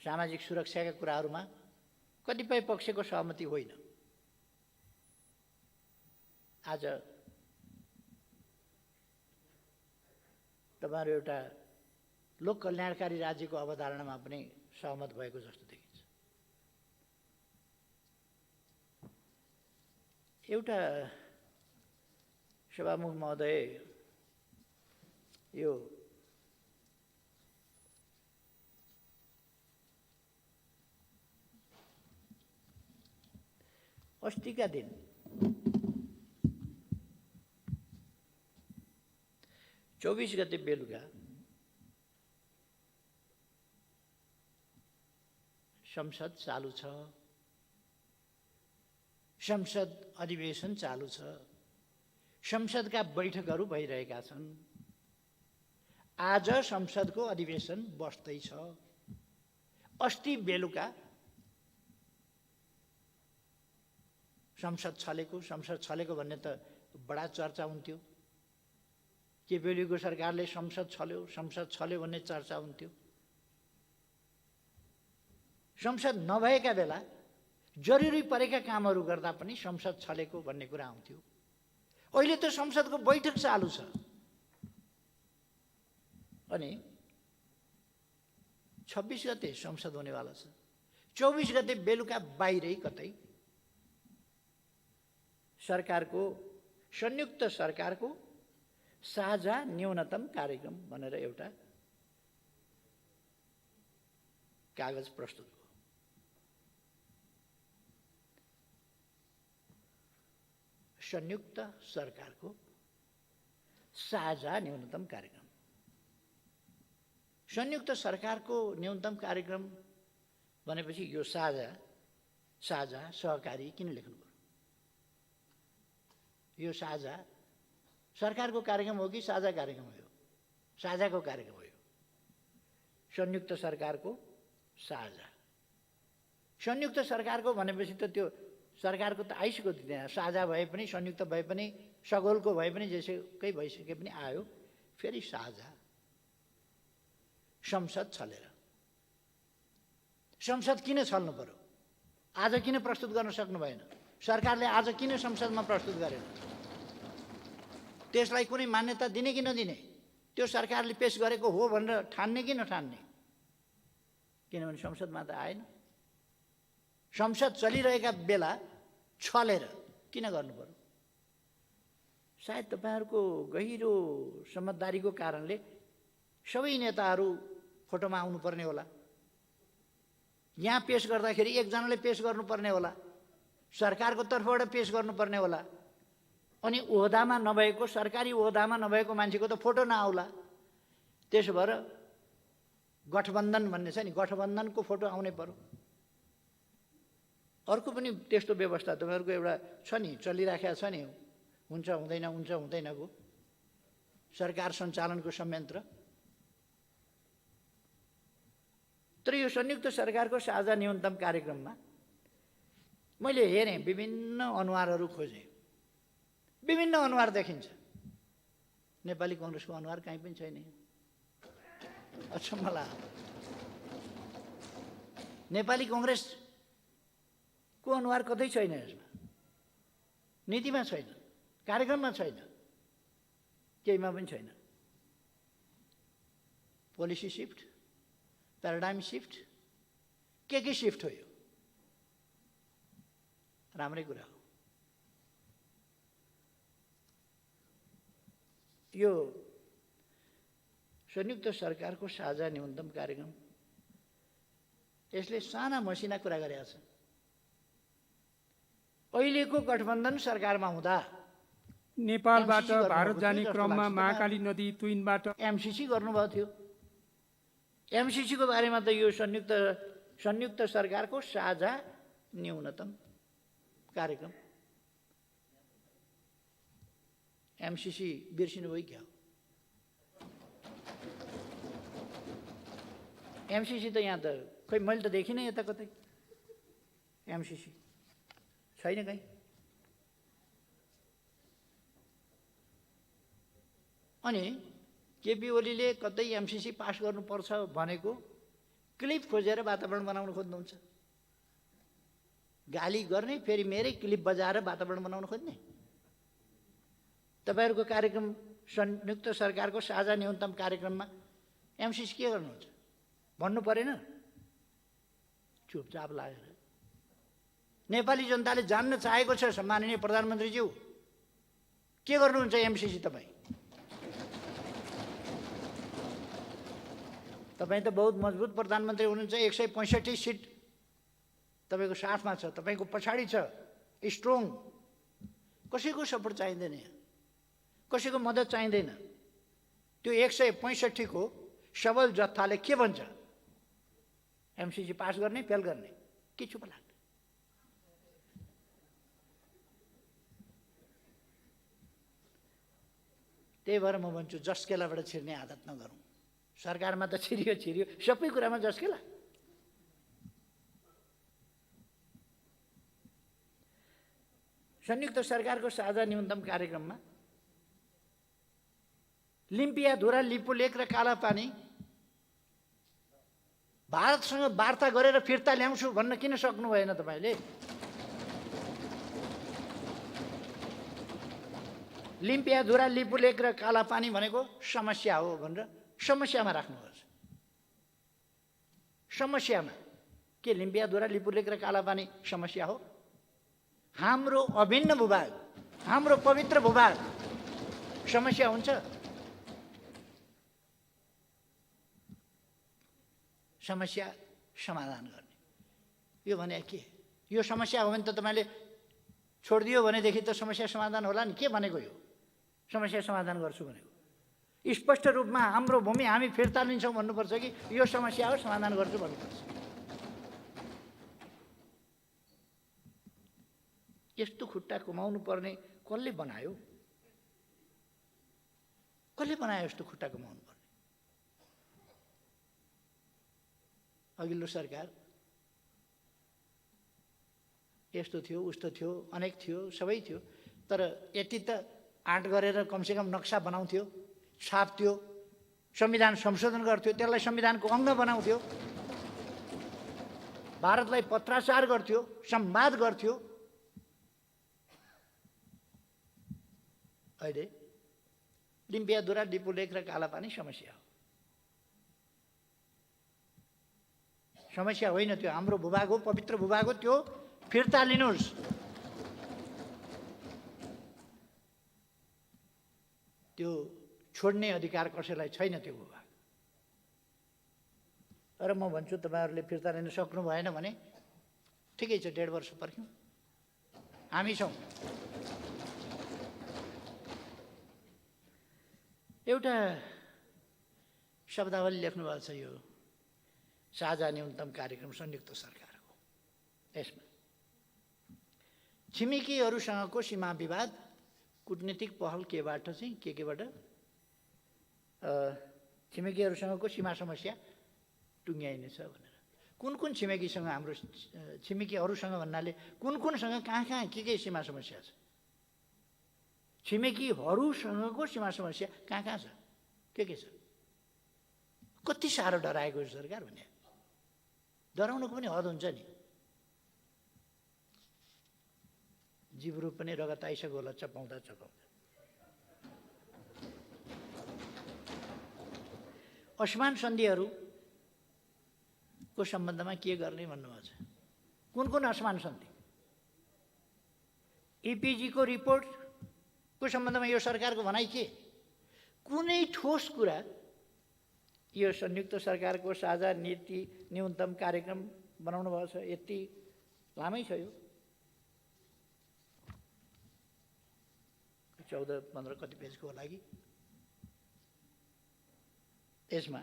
सामाजिक सुरक्षाका कुराहरूमा कतिपय पक्षको सहमति होइन। आज तपाईहरु एउटा लोक कल्याणकारी राज्यको अवधारणामा पनि सहमत भएको जस्तो देखिन्छ। एउटा सभामुख महोदय, यो अस्तिका दिन चौबीस गते बेलुका संसद चालू छ, संसद अधिवेशन चालू छ, संसदका बैठकहरू भइरहेका छन्। आज संसदको अधिवेशन बस्दैछ। अस्ति बेलुका संसद छलेको भन्ने त बडा चर्चा हुन्थ्यो। केपी ओलीको सरकारले संसद छल्यो भन्ने चर्चा हुन्थ्यो। संसद नभएका बेला जरुरी परेका कामहरू गर्दा पनि संसद छलेको भन्ने कुरा आउँथ्यो। अहिले त संसदको बैठक चालू छ अनि 26 गते संसद हुनेवाला छ। 24 गते बेलुका बाहिरै कतै सरकारको, संयुक्त सरकारको साझा न्यूनतम कार्यक्रम भनेर एउटा कागज प्रस्तुत भयो। संयुक्त सरकारको साझा न्यूनतम कार्यक्रम। संयुक्त सरकारको न्यूनतम कार्यक्रम भनेपछि यो साझा सहकारी किन लेख्नु पर्यो? यो साझा सरकारको कार्यक्रम हो कि साझा कार्यक्रम हो? साझाको कार्यक्रम हो। संयुक्त सरकारको साझा। संयुक्त सरकारको भनेपछि त त्यो सरकारको त आइसक्यो त्यहाँ। साझा भए पनि, संयुक्त भए पनि, सगोलको भए पनि, जेसुकै भइसके पनि आयो। फेरि साझा। संसद छलेर। संसद किन छल्नु पर्यो? आज किन प्रस्तुत गर्न सक्नु भएन? सरकारले आज किन संसदमा प्रस्तुत गरेन? त्यसलाई कुनै मान्यता दिने कि नदिने? त्यो सरकारले पेश गरेको हो भनेर ठान्ने कि नठान्ने? किनभने संसदमा त आएन। संसद चलिरहेका बेला छलेर किन गर्नु पर्यो? सायद तपाईँहरूको गहिरो समझदारीको कारणले सबै नेताहरू फोटोमा आउनुपर्ने होला, यहाँ पेश गर्दाखेरि एकजनाले पेश गर्नुपर्ने होला, सरकारको तर्फबाट पेश गर्नुपर्ने होला, अनि ओहदामा नभएको, सरकारी ओहदामा नभएको मान्छेको त फोटो नआउला। त्यसो भएर गठबन्धन भन्ने छ नि, गठबन्धनको फोटो आउनै पर्यो। अर्को पनि त्यस्तो व्यवस्था तपाईँहरूको एउटा छ नि, चलिराखेको छ नि, हुन्छ हुँदैन हुन्छ हुँदैनको सरकार सञ्चालनको संयन्त्र। तर यो संयुक्त सरकारको साझा न्यूनतम कार्यक्रममा मैले हेरेँ, विभिन्न अनुहारहरू खोजेँ, विभिन्न अनुहार देखिन्छ। नेपाली कांग्रेसको अनुहार कहीँ पनि छैन। अचम्म लाग्यो। नेपाली कांग्रेसको अनुहार कतै छैन, यसमा नीतिमा छैन, कार्यक्रममा छैन, केहीमा पनि छैन। पोलिसी शिफ्ट, प्याराडाइम शिफ्ट, के शिफ्ट हो? यो राम्रै कुरा हो। यो संयुक्त सरकारको साझा न्यूनतम कार्यक्रम, यसले साना मसिना कुरा गरेका छ। अहिलेको गठबन्धन सरकारमा हुँदा नेपालबाट भारत जाने क्रममा महाकाली नदी तुइनबाट एमसीसी गर्नुभएको थियो। एमसीसी को बारेमा त यो संयुक्त सरकारको साझा न्यूनतम कार्यक्रम, एमसीसी बिर्सिनु भयो क्या? एमसीसी त यहाँ त खै मैले त देखिनँ यता कतै। एमसीसी छैन कहीँ। अनि केपी ओलीले कतै एमसीसी पास गर्नुपर्छ भनेको क्लिप खोजेर वातावरण बनाउन खोज्नुहुन्छ। गाली गर्ने, फेरि मेरै क्लिप बजाएर वातावरण बनाउन खोज्ने। तपाईहरुको कार्यक्रम संयुक्त सरकारको साझा न्यूनतम कार्यक्रममा एमसीसी के गर्नुहुन्छ भन्नु परेन? चुपचाप लागेर नेपाली जनताले जान्न चाहेको छ। सम्माननीय प्रधानमन्त्रीज्यू, के गर्नुहुन्छ एमसीसी? तपाईं त बहुत मजबुत प्रधानमन्त्री हुनुहुन्छ। 165 सीट तपाईको साथमा छ, तपाईको पछाडी छ, स्ट्रङ। कसैको सपोर्ट चाहिँदैन, कसैको मद्दत चाहिँदैन। त्यो 165 को सबल जत्थाले के भन्छ? एमसीसी पास गर्ने, फेल गर्ने, के चुप लाग्छ? त्यही भएर म भन्छु, जस्केलाबाट छिर्ने आदत नगरौँ। सरकारमा त छिरियो, सबै कुरामा जस्केला। संयुक्त सरकारको साझा न्यूनतम कार्यक्रममा लिम्पियाधुरा, लिपुलेक र कालापानी भारतसँग वार्ता गरेर फिर्ता ल्याउँछु भन्न किन सक्नु भएन तपाईले? लिम्पियाधुरा, लिपुलेक र कालापानी भनेको समस्या हो भनेर समस्यामा राख्नुपर्छ। समस्यामा के लिम्पियाधुरा, लिपुलेक र कालापानी समस्या हो? हाम्रो अभिन्न भूभाग, हाम्रो पवित्र भूभाग समस्या हुन्छ? समस्या समाधान गर्ने, यो भने के? यो समस्या हो भने त तपाईले छोडिदियो भनेदेखि त समस्या समाधान होला नि। के भनेको यो? समस्या समाधान गर्छु भनेको स्पष्ट रूपमा हाम्रो भूमि हामी फिर्ता लिन्छौँ भन्नुपर्छ कि यो समस्या हो समाधान गर्छु भन्नुपर्छ? यस्तो खुट्टा कमाउनु पर्ने कसले बनायो? कसले बनायो यस्तो खुट्टा कमाउनु पर्ने? अघिल्लो सरकार यस्तो थियो, उस्तो थियो, अनेक थियो, सबै थियो। तर यति त आँट गरेर कमसेकम नक्सा बनाउँथ्यो, छाप्थ्यो, संविधान संशोधन गर्थ्यो, त्यसलाई संविधानको अङ्ग बनाउँथ्यो, भारतलाई पत्राचार गर्थ्यो, संवाद गर्थ्यो। अहिले लिम्पियाधुरा, लिपुलेक र कालापानी समस्या हो। समस्या होइन त्यो, हाम्रो भूभाग हो, पवित्र भूभाग हो, त्यो फिर्ता लिनुहोस्। त्यो छोड्ने अधिकार कसैलाई छैन त्यो भूभाग। तर म भन्छु तपाईँहरूले फिर्ता लिन सक्नु भएन भने ठिकै छ, 1.5 वर्ष पर्ख्यौँ, हामी छौँ। एउटा शब्दावली लेख्नु भएको छ यो साझा न्यूनतम कार्यक्रम संयुक्त सरकारको। यसमा छिमेकीहरूसँगको सीमा विवाद कूटनीतिक पहल केबाट चाहिँ केबाट छिमेकीहरूसँगको सीमा समस्या टुङ्ग्याइनेछ भनेर। कुन कुन छिमेकीसँग, हाम्रो छिमेकीहरूसँग भन्नाले कुन कुनसँग कहाँ के सीमा समस्या छ? छिमेकीहरूसँगको सीमा समस्या कहाँ छ, के छ? कति साह्रो डराएको सरकार भने, डराउनुको पनि हद हुन्छ नि। जिब्रो पनि रगत आइसक्यो होला चपाउँदा चपाउँदा। असमान सन्धिहरूको सम्बन्धमा के गर्ने भन्नुभएको छ? कुन कुन असमान सन्धि? इपिजीको रिपोर्टको सम्बन्धमा यो सरकारको भनाइ के? कुनै ठोस कुरा यो संयुक्त सरकारको साझा नीति न्यूनतम कार्यक्रम बनाउनु भएको छ, यति लामै छ यो, 14-15 कति पेजको होला कि। यसमा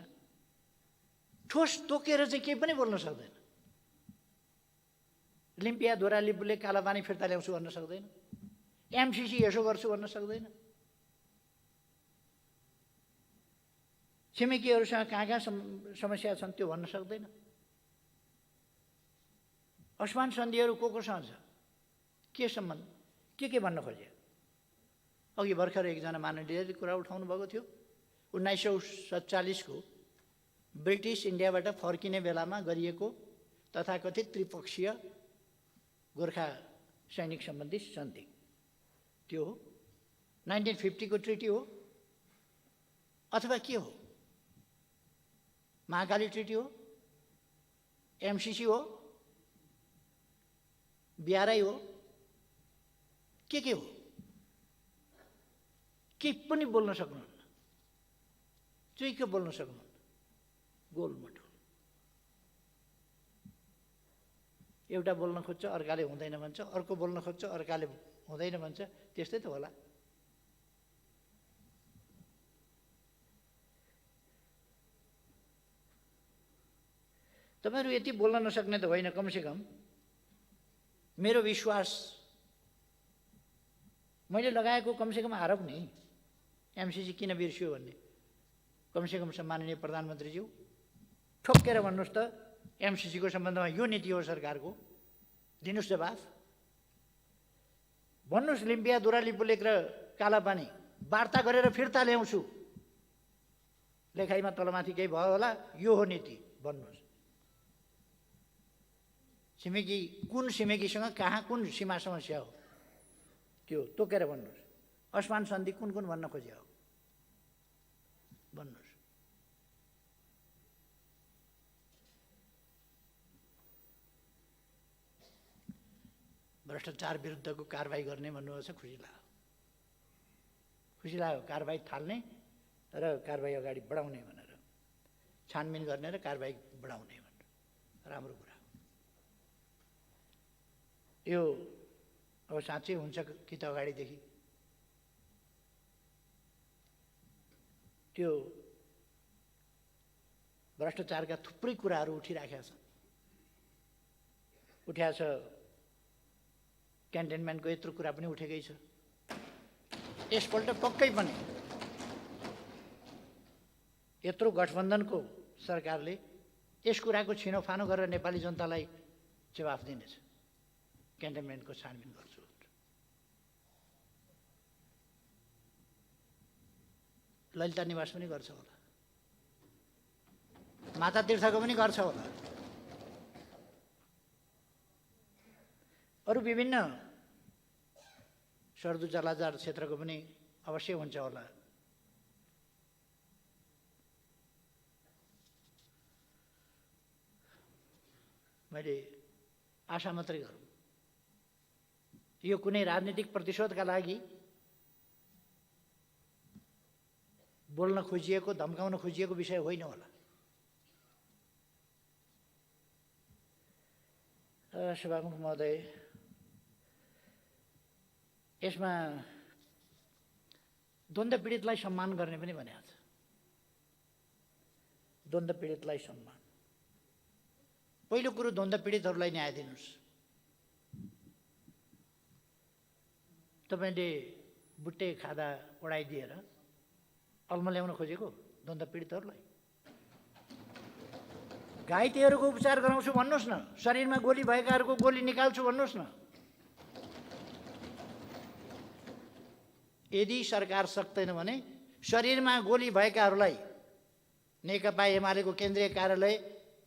ठोस तोकेर चाहिँ केही पनि बोल्न सक्दैन। लिम्पियाद्वारा लिम्बूले कालापानी फिर्ता ल्याउँछु भन्न सक्दैन, एमसिसी यसो गर्छु भन्न सक्दैन, छिमेकीहरूसँग कहाँ समस्या छन् त्यो भन्न सक्दैन। असमान सन्धिहरू कोसँग छ, के सम्बन्ध, के भन्न खोजे? अघि भर्खर एकजना माननीयले कुरा उठाउनु भएको थियो, 1947 को ब्रिटिस इन्डियाबाट फर्किने बेलामा गरिएको तथाकथित त्रिपक्षीय गोर्खा सैनिक सम्बन्धी सन्धि, त्यो हो 1950 को ट्रिटी हो अथवा के हो? महाकाली ट्रिटी हो, एमसिसी हो, बिआरआई हो, के हो? के पनि बोल्न सक्नुहुन्न, चुइक बोल्न सक्नुहुन्न, गोलमटोल। एउटा बोल्न खोज्छ अर्काले हुँदैन भन्छ, अर्को बोल्न खोज्छ अर्काले हुँदैन भन्छ, त्यस्तै त होला। तपाईहरु यति बोल्न नसक्ने त होइन, कमसेकम मेरो विश्वास, मैले लगाएको कमसेकम आरोप नि एमसिसी किन बिर्सियो भन्ने, कमसेकम सम्माननीय प्रधानमन्त्रीज्यू ठोक्केर भन्नुहोस् त, एमसिसी को सम्बन्धमा यो नीति हो सरकारको, दिनुस् जवाफ। भन्नुहोस् लिम्पिया दुरालिपुलेक र कालापानी वार्ता गरेर फिर्ता ल्याउँछु, लेखाइमा तलमाथि केही भयो होला, यो हो नीति भन्नुहोस्। छिमेकी कुन छिमेकीसँग कहाँ कुन सीमा समस्या हो त्यो तोकेर भन्नुहोस्। असमान सन्धि कुन कुन भन्न खोजे हो भन्नुहोस्। भ्रष्टाचार विरुद्धको कारबाही गर्ने भन्नुभएको छ, खुसी लाग्यो, खुसी लाग्यो। कारबाही थाल्ने र कारबाही अगाडि बढाउने भनेर, छानबिन गर्ने र कारबाही बढाउने भनेर राम्रो कुरा। यो अब साँच्चै हुन्छ कि त अगाडिदेखि त्यो भ्रष्टाचारका थुप्रै कुराहरू उठिराखेका छन्। उठ्या छ, क्यान्टनमेन्टको यत्रो कुरा पनि उठेकै छ। यसपल्ट पक्कै पनि यत्रो गठबन्धनको सरकारले यस कुराको छिनोफानो गरेर नेपाली जनतालाई जवाफ दिनेछ। क्यान्टनमेन्टको छानबिन गर्छु, ललिता निवास पनि गर्छ होला, माता तीर्थको पनि गर्छ होला, अरू विभिन्न सर्दु जलाजार क्षेत्रको पनि अवश्य हुन्छ होला। मैले आशा मात्रै गरौँ। यो कुनै राजनीतिक प्रतिशोधका लागि बोल्न खोजिएको, धम्काउन खोजिएको विषय होइन होला। सभामुख महोदय, यसमा द्वन्द्व पीडितलाई सम्मान गर्ने पनि भनेको छ। द्वन्द्व पीडितलाई सम्मान। पहिलो कुरो, द्वन्द्व पीडितहरूलाई न्याय दिनुहोस्। तपाईँले बुट्टे खाँदा उडाइदिएर अल्मल्याउन खोजेको द्वन्द्व पीडितहरूलाई? घाइतेहरूको उपचार गराउँछु भन्नुहोस् न, शरीरमा गोली भएकाहरूको गोली निकाल्छु भन्नुहोस् न। यदि सरकार सक्दैन भने शरीरमा गोली भएकाहरूलाई नेकपा एमालेको केन्द्रीय कार्यालय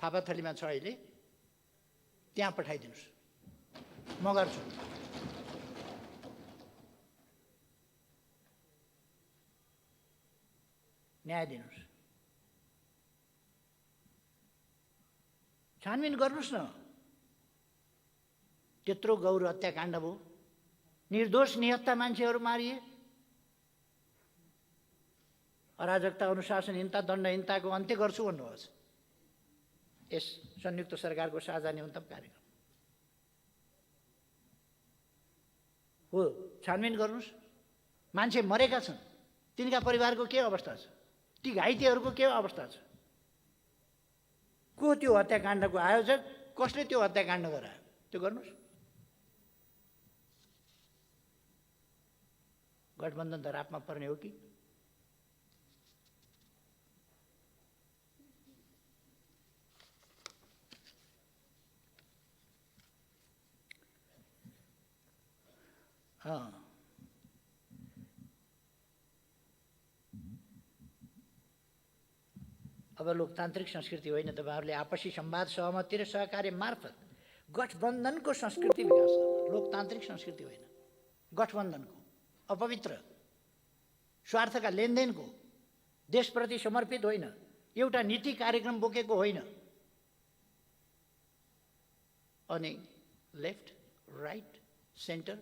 फापाथलीमा छ अहिले, त्यहाँ पठाइदिनुहोस्, म गर्छु। न्याय दिनुहोस्, छानबिन गर्नुहोस् न। त्यत्रो गौर हत्याकाण्ड भयो, निर्दोष निहत्था मान्छेहरू मारिए। अराजकता, अनुशासनहीनता, दण्डहीनताको अन्त्य गर्छु भन्नुहोस्। यस संयुक्त सरकारको साझा न्यूनतम कार्यक्रम हो, छानबिन गर्नुहोस्। मान्छे मरेका छन्, तिनका परिवारको के अवस्था छ? ती घाइतेहरूको के अवस्था छ? को त्यो हत्याकाण्डको आयोजक? कसले त्यो हत्याकाण्ड गरायो? त्यो गर्नुहोस्। गठबन्धन धरापमा पर्ने हो कि? अब लोकतान्त्रिक संस्कृति होइन, तपाईँहरूले आपसी संवाद, सहमति र सहकार्य मार्फत गठबन्धनको संस्कृति विकास गर्नु। लोकतान्त्रिक संस्कृति होइन, गठबन्धनको, अपवित्र, स्वार्थका लेनदेनको, देशप्रति समर्पित होइन, एउटा नीति कार्यक्रम बोकेको होइन। अनि लेफ्ट, राइट, सेन्टर,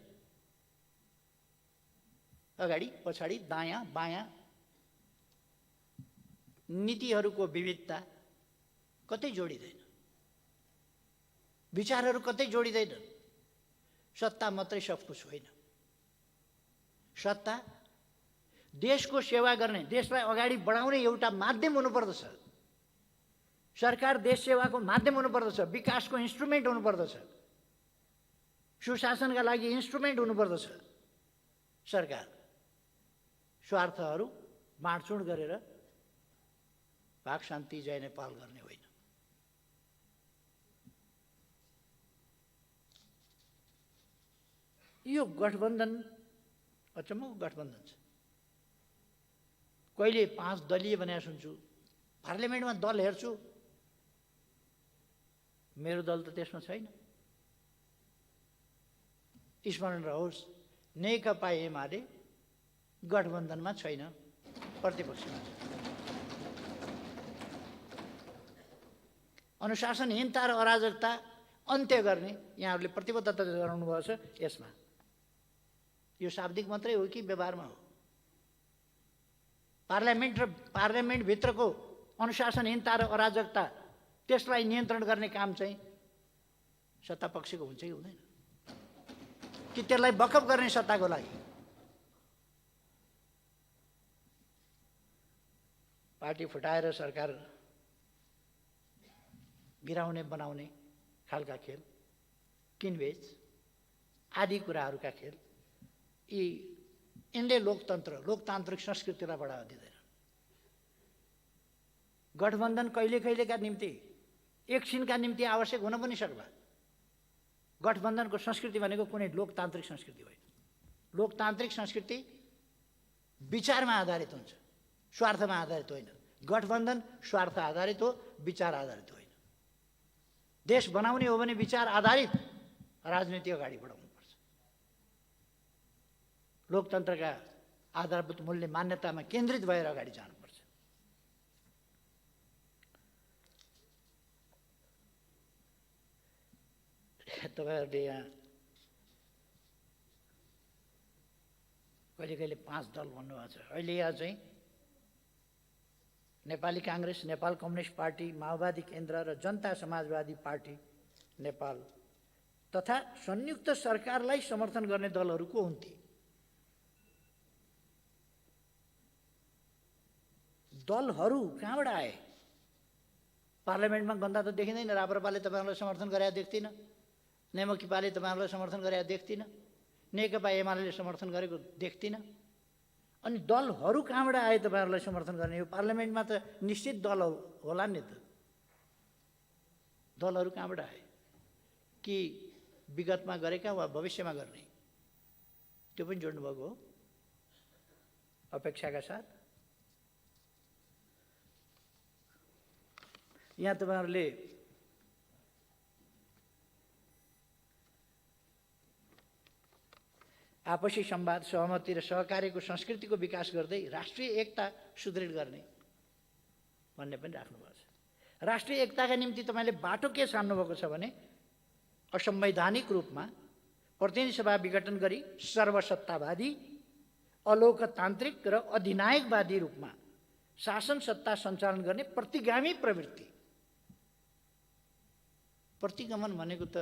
अगाडि पछाडि, दायाँ बायाँ नीतिहरूको विविधता कतै जोडिँदैन, विचारहरू कतै जोडिँदैन। सत्ता मात्रै सब कुछ होइन। सत्ता देशको सेवा गर्ने, देशलाई अगाडि बढाउने एउटा माध्यम हुनुपर्दछ। सरकार देश सेवाको माध्यम हुनुपर्दछ, विकासको इन्स्ट्रुमेन्ट हुनुपर्दछ, सुशासनका लागि इन्स्ट्रुमेन्ट हुनुपर्दछ। सरकार स्वार्थहरू बाँडचुँड गरेर भाग शान्ति जय नेपाल गर्ने होइन। यो गठबन्धन अचम्मको गठबन्धन छ। कहिले 5 दलीय भनेर सुन्छु, पार्लियामेन्टमा दल हेर्छु, मेरो दल त त्यसमा छैन। स्मरण रहोस्, नेकपा एमाले गठबन्धनमा छैन, प्रतिपक्षमा छ। अनुशासनहीनता र अराजकता अन्त्य गर्ने यहाँहरूले प्रतिबद्धता जनाउनु भएको छ। यसमा यो शाब्दिक मात्रै हो कि व्यवहारमा हो? पार्लियामेन्ट र पार्लियामेन्टभित्रको अनुशासनहीनता र अराजकता, त्यसलाई नियन्त्रण गर्ने काम चाहिँ सत्तापक्षको हुन्छ कि हुँदैन? कि त्यसलाई बखप गर्ने सत्ताको लागि? पार्टी फुटाएर सरकार गिराउने बनाउने खालका खेल, किनबेच आदि कुराहरूका खेल, यिनले लोकतान्त्रिक संस्कृतिलाई बढावा दिँदैन। गठबन्धन कहिले कहिलेका निम्ति, एकछिनका निम्ति आवश्यक हुन पनि सक्ला। गठबन्धनको संस्कृति भनेको कुनै लोकतान्त्रिक संस्कृति होइन। लोकतान्त्रिक संस्कृति विचारमा आधारित हुन्छ, स्वार्थमा आधारित होइन। गठबन्धन स्वार्थ आधारित हो, विचार आधारित होइन। देश बनाउने हो भने विचार आधारित राजनीति अगाडि बढाउनुपर्छ। लोकतन्त्रका आधारभूत मूल्य मान्यतामा केन्द्रित भएर अगाडि जानुपर्छ। तपाईँहरूले यहाँ कहिले कहिले 5 दल भन्नुभएको छ। अहिले यहाँ चाहिँ नेपाली काङ्ग्रेस, नेपाल कम्युनिस्ट पार्टी, माओवादी केन्द्र र जनता समाजवादी पार्टी नेपाल तथा संयुक्त सरकारलाई समर्थन गर्ने दलहरूको हुन् ती। दलहरू कहाँबाट आए? पार्लियामेन्टमा गन्दा त देखिँदैन। राप्रपाले तपाईँहरूलाई समर्थन गरेर देख्दिनँ, नेमकिपाले तपाईँहरूलाई समर्थन गरेर देख्दिनँ, नेकपा एमाले समर्थन गरेको देख्दिनँ। अनि दलहरू कहाँबाट आए तपाईँहरूलाई समर्थन गर्ने? यो पार्लियामेन्टमा त निश्चित दल होला नि त। दलहरू कहाँबाट आए? कि विगतमा गरेका वा भविष्यमा गर्ने? त्यो पनि जोड्नुभएको हो अपेक्षाका साथ। यहाँ तपाईँहरूले आपसी संवाद, सहमति र सहकार्यको संस्कृतिको विकास गर्दै राष्ट्रिय एकता सुदृढ गर्ने भन्ने पनि राख्नुभएको छ। राष्ट्रिय एकताका निम्ति तपाईँले बाटो के छान्नुभएको छ भने असंवैधानिक रूपमा प्रतिनिधि सभा विघटन गरी सर्वसत्तावादी, अलोकतान्त्रिक र अधिनायकवादी रूपमा शासन सत्ता सञ्चालन गर्ने प्रतिगामी प्रवृत्ति। प्रतिगमन भनेको त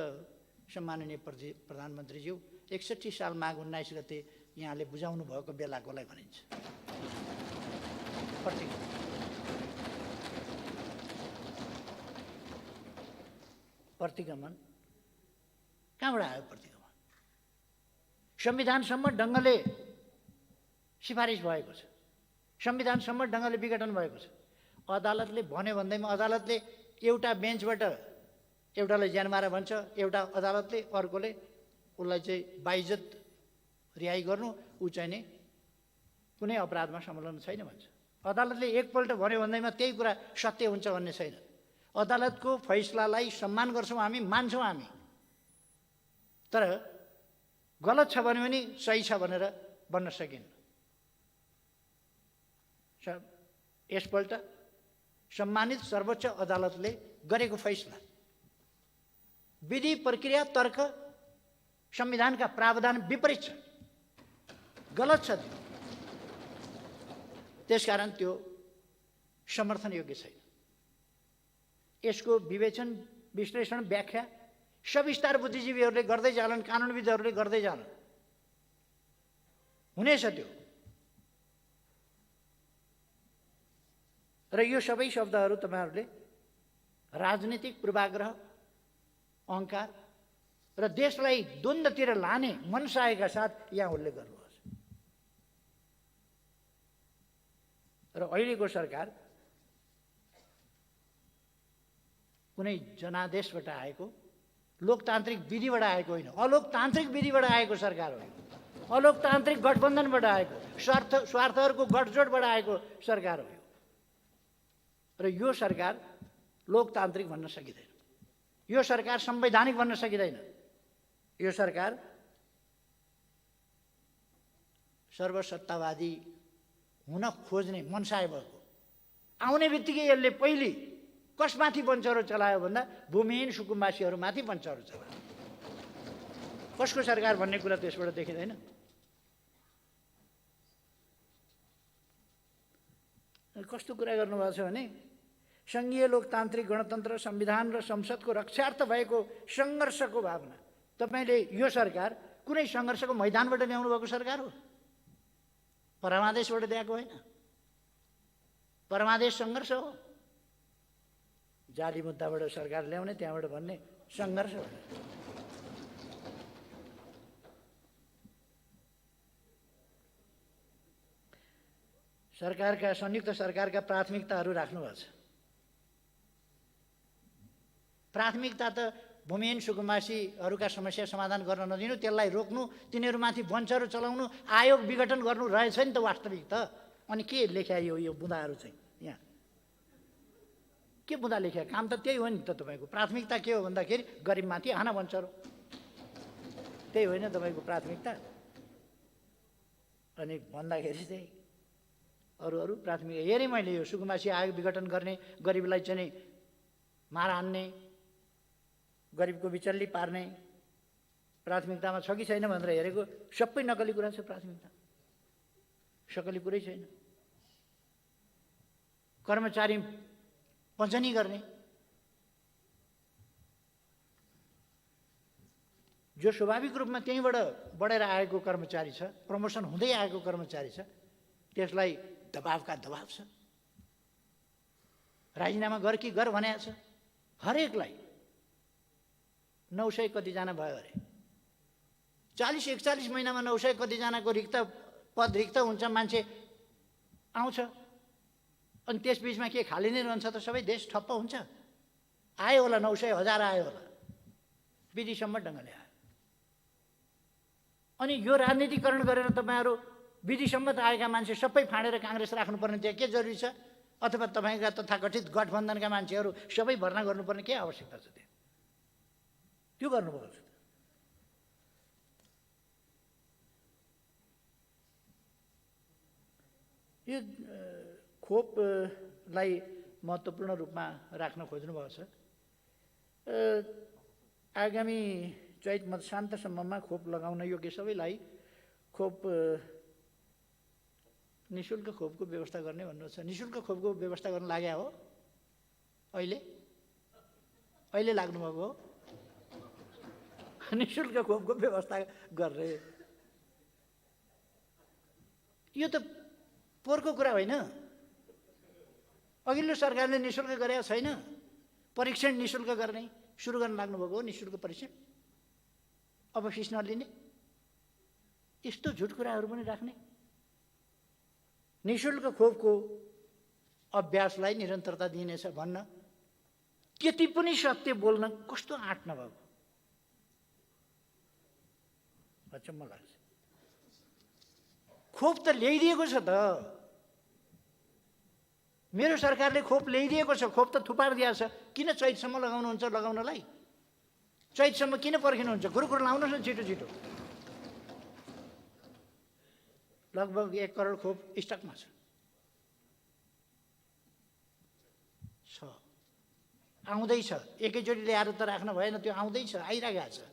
सम्माननीय प्रधानमन्त्रीज्यू 61 साल माघ 19 गते यहाँले बुझाउनु भएको बेलाकोलाई भनिन्छ। प्रतिगमन कहाँबाट आयो? प्रतिगमन संविधानसम्म ढङ्गले सिफारिस भएको छ, संविधानसम्म ढङ्गले विघटन भएको छ। अदालतले भन्यो भन्दैमा अदालतले एउटा बेन्चबाट एउटालाई ज्यानमारा भन्छ, एउटा अदालतले अर्कोले उसलाई चाहिँ बाइज्जत रिहाई गर्नु, ऊ चाहिँ नि कुनै अपराधमा संलग्न छैन भन्छ। अदालतले एकपल्ट भन्यो भन्दैमा त्यही कुरा सत्य हुन्छ भन्ने छैन। अदालतको फैसलालाई सम्मान गर्छौँ हामी, मान्छौँ हामी, तर गलत छ भन्यो भने सही छ भनेर भन्न सकिन्न। यसपल्ट सम्मानित सर्वोच्च अदालतले गरेको फैसला विधि, प्रक्रिया, तर्क, संविधानका प्रावधान विपरीत छ, गलत छ त्यो। त्यसकारण त्यो समर्थन योग्य छैन। यसको विवेचन, विश्लेषण, व्याख्या सविस्तार बुद्धिजीवीहरूले गर्दै जालान्, कानुनविदहरूले गर्दै जालान्, हुनेछ त्यो। र यो सबै शब्दहरू तपाईँहरूले राजनीतिक पूर्वाग्रह, अहङ्कार र देशलाई द्वन्द्वतिर लाने मनसायका साथ यहाँ उल्लेख गर्नुभएको छ। र अहिलेको सरकार कुनै जनादेशबाट आएको, लोकतान्त्रिक विधिबाट आएको होइन, अलोकतान्त्रिक विधिबाट आएको सरकार हो। अलोकतान्त्रिक गठबन्धनबाट आएको, स्वार्थहरूको गठजोडबाट आएको सरकार हो। र यो सरकार लोकतान्त्रिक भन्न सकिँदैन, यो सरकार संवैधानिक भन्न सकिँदैन, यो सरकार सर्वसत्तावादी हुन खोज्ने मनसाय भएको। आउने बित्तिकै यसले पहिले कसमाथि बन्चरो चलायो भन्दा भूमिहीन सुकुम्बासीहरूमाथि बन्चरो चलायो। कसको सरकार भन्ने कुरा त्यसबाट देखिँदैन। कस्तो कुरा गर्नुभएको छ भने सङ्घीय लोकतान्त्रिक गणतन्त्र, संविधान र संसदको रक्षार्थ भएको सङ्घर्षको भावना। तपाईँले यो सरकार कुनै सङ्घर्षको मैदानबाट ल्याउनु भएको सरकार हो, परमादेशबाट ल्याएको होइन। परमादेश सङ्घर्ष हो, जाली मुद्दाबाट सरकार ल्याउने, त्यहाँबाट भन्ने सङ्घर्ष हो। सरकारका, संयुक्त सरकारका प्राथमिकताहरू राख्नुभएको छ। प्राथमिकता त भूमिहीन सुकुम्बासीहरूका समस्या समाधान गर्न नदिनु, त्यसलाई रोक्नु, तिनीहरूमाथि बन्चरो चलाउनु, आयोग विघटन गर्नु रहेछ नि त वास्तविक त। अनि के लेख्या यो बुँदाहरू चाहिँ यहाँ के बुँदा लेख्या? काम त त्यही हो नि त। तपाईँको प्राथमिकता के हो भन्दाखेरि गरिबमाथि हाना बन्चरो, त्यही होइन तपाईँको प्राथमिकता। अनि भन्दाखेरि चाहिँ अरू प्राथमिक हेरेँ मैले। यो सुकुम्बासी आयोग विघटन गर्ने, गरिबलाई चाहिँ मार हान्ने, गरिबको बिचल्ली पार्ने, प्राथमिकतामा छ कि छैन भनेर हेरेको सबै नकली कुरा छ। प्राथमिकता सकली कुरै छैन। कर्मचारी पञ्चनी गर्ने, जो स्वाभाविक रूपमा त्यहीँबाट बढेर आएको कर्मचारी छ, प्रमोसन हुँदै आएको कर्मचारी छ, त्यसलाई दबावका दबाव छ। राजीनामा गर कि गर भनेको छ। हरेकलाई 900 कतिजना भयो अरे, 40-41 महिनामा 900 कतिजनाको पद रिक्त हुन्छ, मान्छे आउँछ, अनि त्यस बिचमा के खाली नै रहन्छ त सबै देश ठप्प हुन्छ। आयो होला 900, 1000 आयो होला, विधिसम्म ढङ्गले आयो। अनि यो राजनीतिकरण गरेर तपाईँहरू विधिसम्म त आएका मान्छे सबै फाँडेर काङ्ग्रेस राख्नुपर्ने त्यहाँ के जरुरी छ? अथवा तपाईँका तथाकथित गठबन्धनका मान्छेहरू सबै भर्ना गर्नुपर्ने के आवश्यकता छ? त्यो गर्नुभएको छ। यो खोपलाई महत्त्वपूर्ण रूपमा राख्न खोज्नुभएको छ। आगामी चैत मध्यान्तसम्ममा खोप लगाउन योग्य सबैलाई खोप निःशुल्क खोपको व्यवस्था गर्ने भन्नु छ। निःशुल्क खोपको व्यवस्था गर्न लाग्या हो? अहिले लाग्नुभएको हो? निःशुल्क खोपको व्यवस्था गर्ने यो त पोहोरको कुरा होइन। अघिल्लो सरकारले निःशुल्क गरेको छैन। परीक्षण निःशुल्क गर्ने सुरु गर्न लाग्नुभएको हो। निःशुल्क परीक्षण अब फिस नलिने, यस्तो झुट कुराहरू पनि राख्ने। निःशुल्क खोपको अभ्यासलाई निरन्तरता दिइनेछ भन्न त्यति पनि सत्य बोल्न कस्तो आँट नभएको, अचम्म लाग्छ। खोप त ल्याइदिएको छ त, मेरो सरकारले खोप ल्याइदिएको छ, खोप त थुपार दिएको छ। किन चैतसम्म लगाउनुहुन्छ? लगाउनलाई चैतसम्म किन पर्खिनुहुन्छ? कुरो लाउनुहोस् न छिटो छिटो। लगभग 1 करोड खोप स्टकमा छ। आउँदैछ, एकैचोटि ल्याएर त राख्न भएन, त्यो आउँदैछ, आइरहेको छ।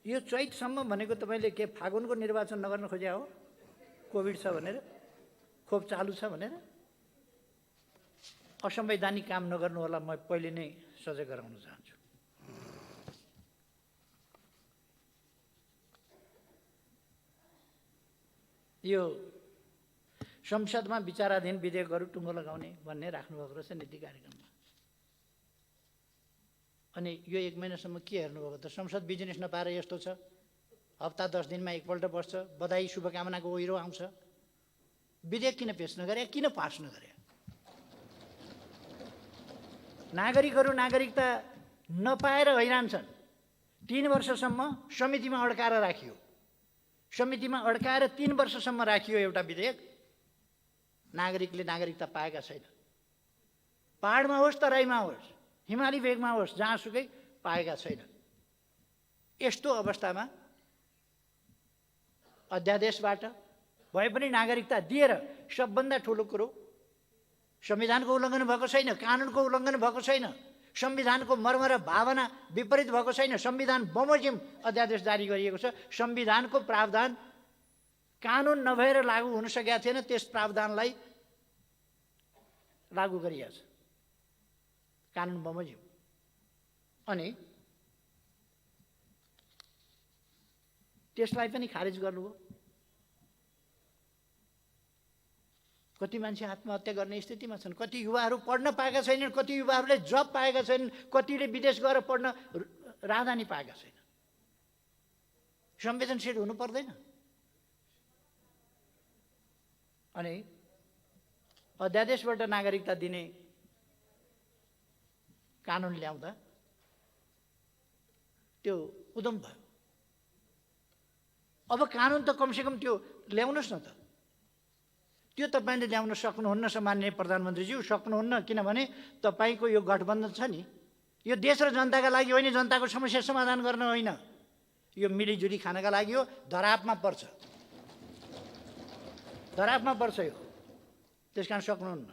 यो चैतसम्म भनेको तपाईँले के फागुनको निर्वाचन नगर्न खोज्या हो? कोभिड छ भनेर, खोप चालु छ भनेर? असंवैधानिक काम नगर्नु होला, म पहिले नै सजग गराउन चाहन्छु। यो संसदमा विचाराधीन विधेयकहरू टुङ्गो लगाउने भन्ने राख्नुभएको रहेछ नीति कार्यक्रममा। अनि यो 1 महिनासम्म के हेर्नुभएको त? संसद बिजनेस नपाएर यस्तो छ। हप्ता 10 दिनमा एकपल्ट बस्छ, बधाई शुभकामनाको ओहिरो आउँछ। विधेयक किन पेश नगरे? किन पास नगरे? नागरिकहरू नागरिकता नपाएर हैरान छन्। 3 वर्षसम्म समितिमा अड्काएर राखियो। समितिमा अड्काएर 3 वर्षसम्म राखियो एउटा विधेयक। नागरिकले नागरिकता पाएका छैन। पहाडमा होस्, तराईमा होस्, हिमाली भेगमा होस्, जहाँसुकै पाएका छैन। यस्तो अवस्थामा अध्यादेशबाट भए पनि नागरिकता दिएर सबभन्दा ठुलो कुरो, संविधानको उल्लङ्घन भएको छैन, कानुनको उल्लङ्घन भएको छैन, संविधानको मर्म र भावना विपरीत भएको छैन। संविधान बमोजिम अध्यादेश जारी गरिएको छ। संविधानको प्रावधान कानुन नभएर लागू हुन सकेका थिएन, त्यस प्रावधानलाई लागू गरिएको छ। कानुन बमोजिम। अनि त्यसलाई पनि खारेज गर्नुभयो। कति मान्छे आत्महत्या गर्ने स्थितिमा छन्, कति युवाहरू पढ्न पाएका छैनन्, कति युवाहरूले जब पाएका छैनन्, कतिले विदेश गएर पढ्न राहदानी पाएका छैनन्। संवेदनशील हुनु पर्दैन? अनि अध्यादेशबाट नागरिकता दिने कानुन ल्याउँदा त्यो उद्यम भयो। अब कानुन त कमसेकम त्यो ल्याउनुहोस् न त। त्यो तपाईँले ल्याउन सक्नुहुन्न सम्माननीय प्रधानमन्त्रीज्यू, सक्नुहुन्न। किनभने तपाईँको यो गठबन्धन छ नि, यो देश र जनताका लागि होइन, जनताको समस्या समाधान गर्न होइन, यो मिलिजुली खानका लागि हो। धरापमा पर्छ, धरापमा पर्छ यो। त्यसकारण सक्नुहुन्न।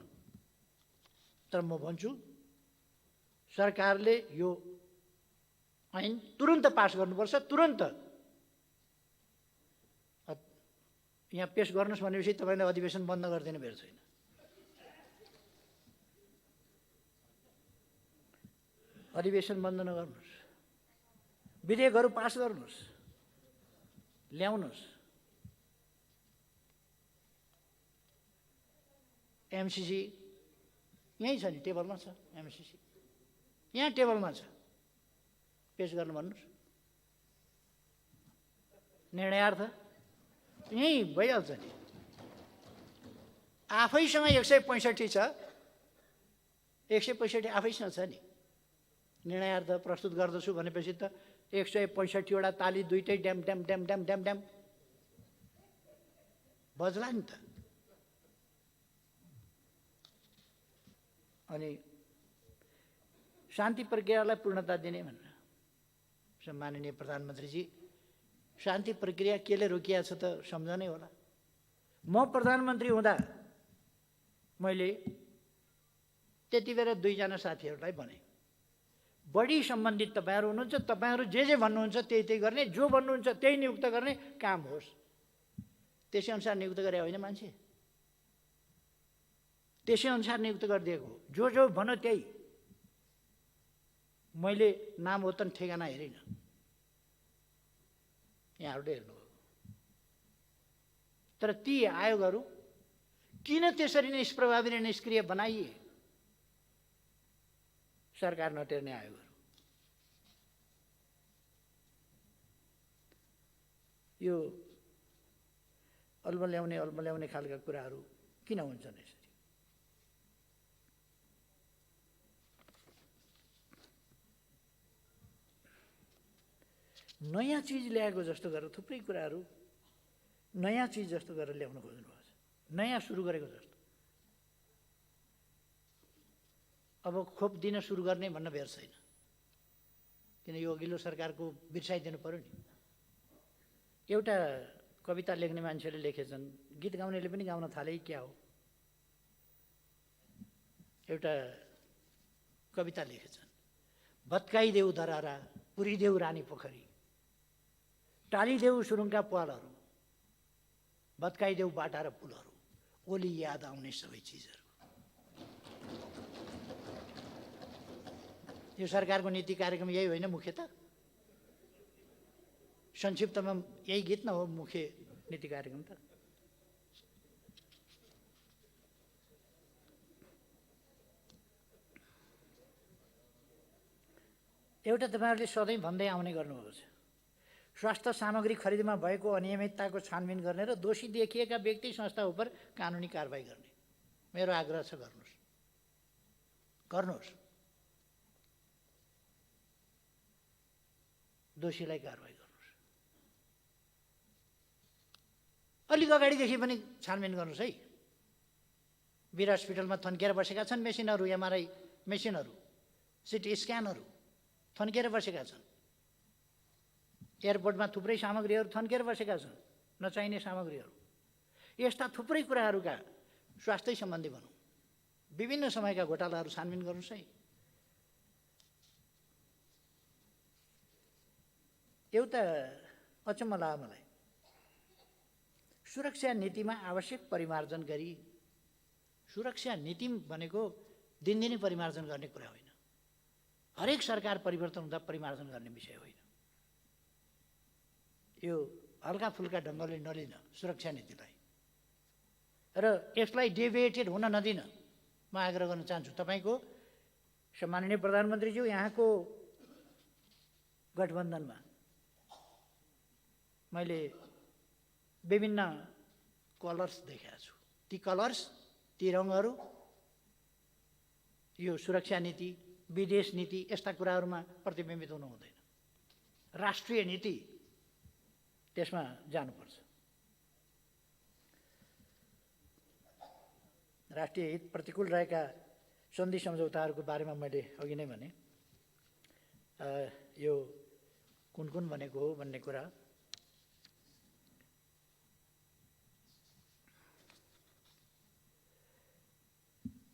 तर म भन्छु सरकारले यो ऐन तुरुन्त पास गर्नुपर्छ, तुरुन्त। यहाँ पेश गर्नुहोस् भनेपछि तपाईँले अधिवेशन बन्द गरिदिने बेर छैन। अधिवेशन बन्द नगर्नुहोस्, विधेयकहरू पास गर्नुहोस्, ल्याउनुहोस्। एमसिसी यहीँ छ नि, टेबलमा छ एमसिसी, यहाँ टेबलमा छ, पेश गर्नु भन्नुहोस्। निर्णयार्थ यहीँ भइहाल्छ नि। आफैसँग 165 छ, 165 आफैसँग छ नि। निर्णयार्थ प्रस्तुत गर्दछु भनेपछि त 165 वटा ताली दुइटै ड्याम ड्याम ड्याम ड्याम ड्याम ड्याम बज्ला नि त। अनि शान्ति प्रक्रियालाई पूर्णता दिने भनेर सम्माननीय प्रधानमन्त्रीजी, शान्ति प्रक्रिया केले रोकिया छ त सम्झनै होला। म प्रधानमन्त्री हुँदा मैले त्यति बेला 2 जना साथीहरूलाई भने, बढी सम्बन्धित तपाईँहरू हुनुहुन्छ, तपाईँहरू जे भन्नुहुन्छ त्यही गर्ने, जो भन्नुहुन्छ त्यही नियुक्त गर्ने काम होस्। त्यसै अनुसार नियुक्त गरे होइन मान्छे, त्यसै अनुसार नियुक्त गरिदिएको हो। जो भन्यो त्यही। मैले नाम होतन ठेगाना हेरिनँ, यहाँहरूले हेर्नुभयो। तर ती आयोगहरू किन त्यसरी निष्प्रभावी र निष्क्रिय बनाइए? सरकार नटेर्ने आयोगहरू। यो अल्मल्याउने खालका कुराहरू किन हुन्छन् यसरी? नयाँ चिज ल्याएको जस्तो गरेर थुप्रै कुराहरू नयाँ चिज जस्तो गरेर ल्याउन खोज्नुभएको छ, नयाँ सुरु गरेको जस्तो। अब खोप दिन सुरु गर्ने भन्न बेर छैन, किन यो अघिल्लो सरकारको बिर्साइदिनु पर्यो नि। एउटा कविता लेख्ने मान्छेले लेखेछन्, गीत गाउनेले पनि गाउन थाले क्या हो। एउटा कविता लेखेछन्, भत्काइदेऊ धरारा, पुरिदेऊ रानी पोखरी, टालिदेऊ सुरुङका पालहरू, भत्काइदेऊ बाटा र पुलहरू, ओली याद आउने सबै चिजहरू। यो सरकारको नीति कार्यक्रम यही होइन मुख्यतः? संक्षिप्तमा यही गीत न हो मुख्य नीति कार्यक्रम त? एउटा तपाईँहरूले सधैँ भन्दै आउने गर्नुभएको छ, स्वास्थ्य सामग्री खरिदमा भएको अनियमितताको छानबिन गर्ने र दोषी देखिएका व्यक्ति संस्था उप कानुनी कारबाही गर्ने। मेरो आग्रह छ, गर्नुहोस्, दोषीलाई कारबाही गर्नुहोस्। अलिक अगाडिदेखि पनि छानबिन गर्नुहोस् है। वीर हस्पिटलमा थन्किएर बसेका छन् मेसिनहरू, एमआरआई मेसिनहरू, सिटी स्क्यानहरू थन्किएर बसेका छन्। एयरपोर्टमा थुप्रै सामग्रीहरू थन्किएर बसेका छन्, नचाहिने सामग्रीहरू। यस्ता थुप्रै कुराहरूका स्वास्थ्य सम्बन्धी भनौँ, विभिन्न समयका घोटालाहरू छानबिन गर्नुहोस् है। एउटा अचम्म लाग्यो मलाई, सुरक्षा नीतिमा आवश्यक परिमार्जन गरी, सुरक्षा नीति भनेको दिनदिनै परिमार्जन गर्ने कुरा होइन, हरेक सरकार परिवर्तन हुँदा परिमार्जन गर्ने विषय होइन। यो हल्का फुल्का ढङ्गले नलिन सुरक्षा नीतिलाई, र यसलाई डेभिएटेड हुन नदिन म आग्रह गर्न चाहन्छु। तपाईँको सम्माननीय प्रधानमन्त्रीज्यू, यहाँको गठबन्धनमा मैले विभिन्न कलर्स देखेको छु। ती कलर्स, ती रङहरू यो सुरक्षा नीति, विदेश नीति यस्ता कुराहरूमा प्रतिबिम्बित हुनु हुँदैन। राष्ट्रिय नीति त्यसमा जानुपर्छ। राष्ट्रिय हित प्रतिकूल रहेका सन्धि सम्झौताहरूको बारेमा मैले अघि नै भने, यो कुन कुन भनेको हो भन्ने कुरा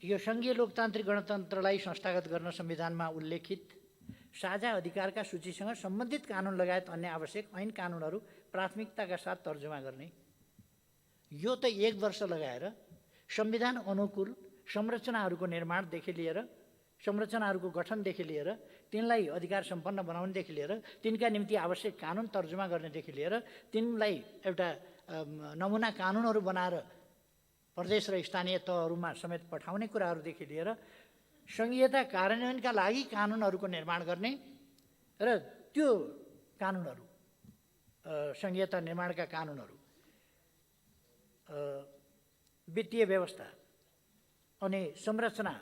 यो सङ्घीय लोकतान्त्रिक गणतन्त्रलाई संस्थागत गर्न संविधानमा उल्लेखित साझा अधिकारका सूचीसँग सम्बन्धित कानुन लगायत अन्य आवश्यक ऐन कानुनहरू प्राथमिकताका साथ तर्जुमा गर्ने। यो त 1 वर्ष लगाएर संविधान अनुकूल संरचनाहरूको निर्माणदेखि लिएर संरचनाहरूको गठनदेखि लिएर तिनलाई अधिकार सम्पन्न बनाउनेदेखि लिएर तिनका निम्ति आवश्यक कानुन तर्जुमा गर्नेदेखि लिएर तिनलाई एउटा नमुना कानुनहरू बनाएर प्रदेश र स्थानीय तहहरूमा समेत पठाउने कुराहरूदेखि लिएर सङ्घीयता कार्यान्वयनका लागि कानुनहरूको निर्माण गर्ने र त्यो कानुनहरू सङ्घीयता निर्माणका कानुनहरू वित्तीय व्यवस्था अनि संरचना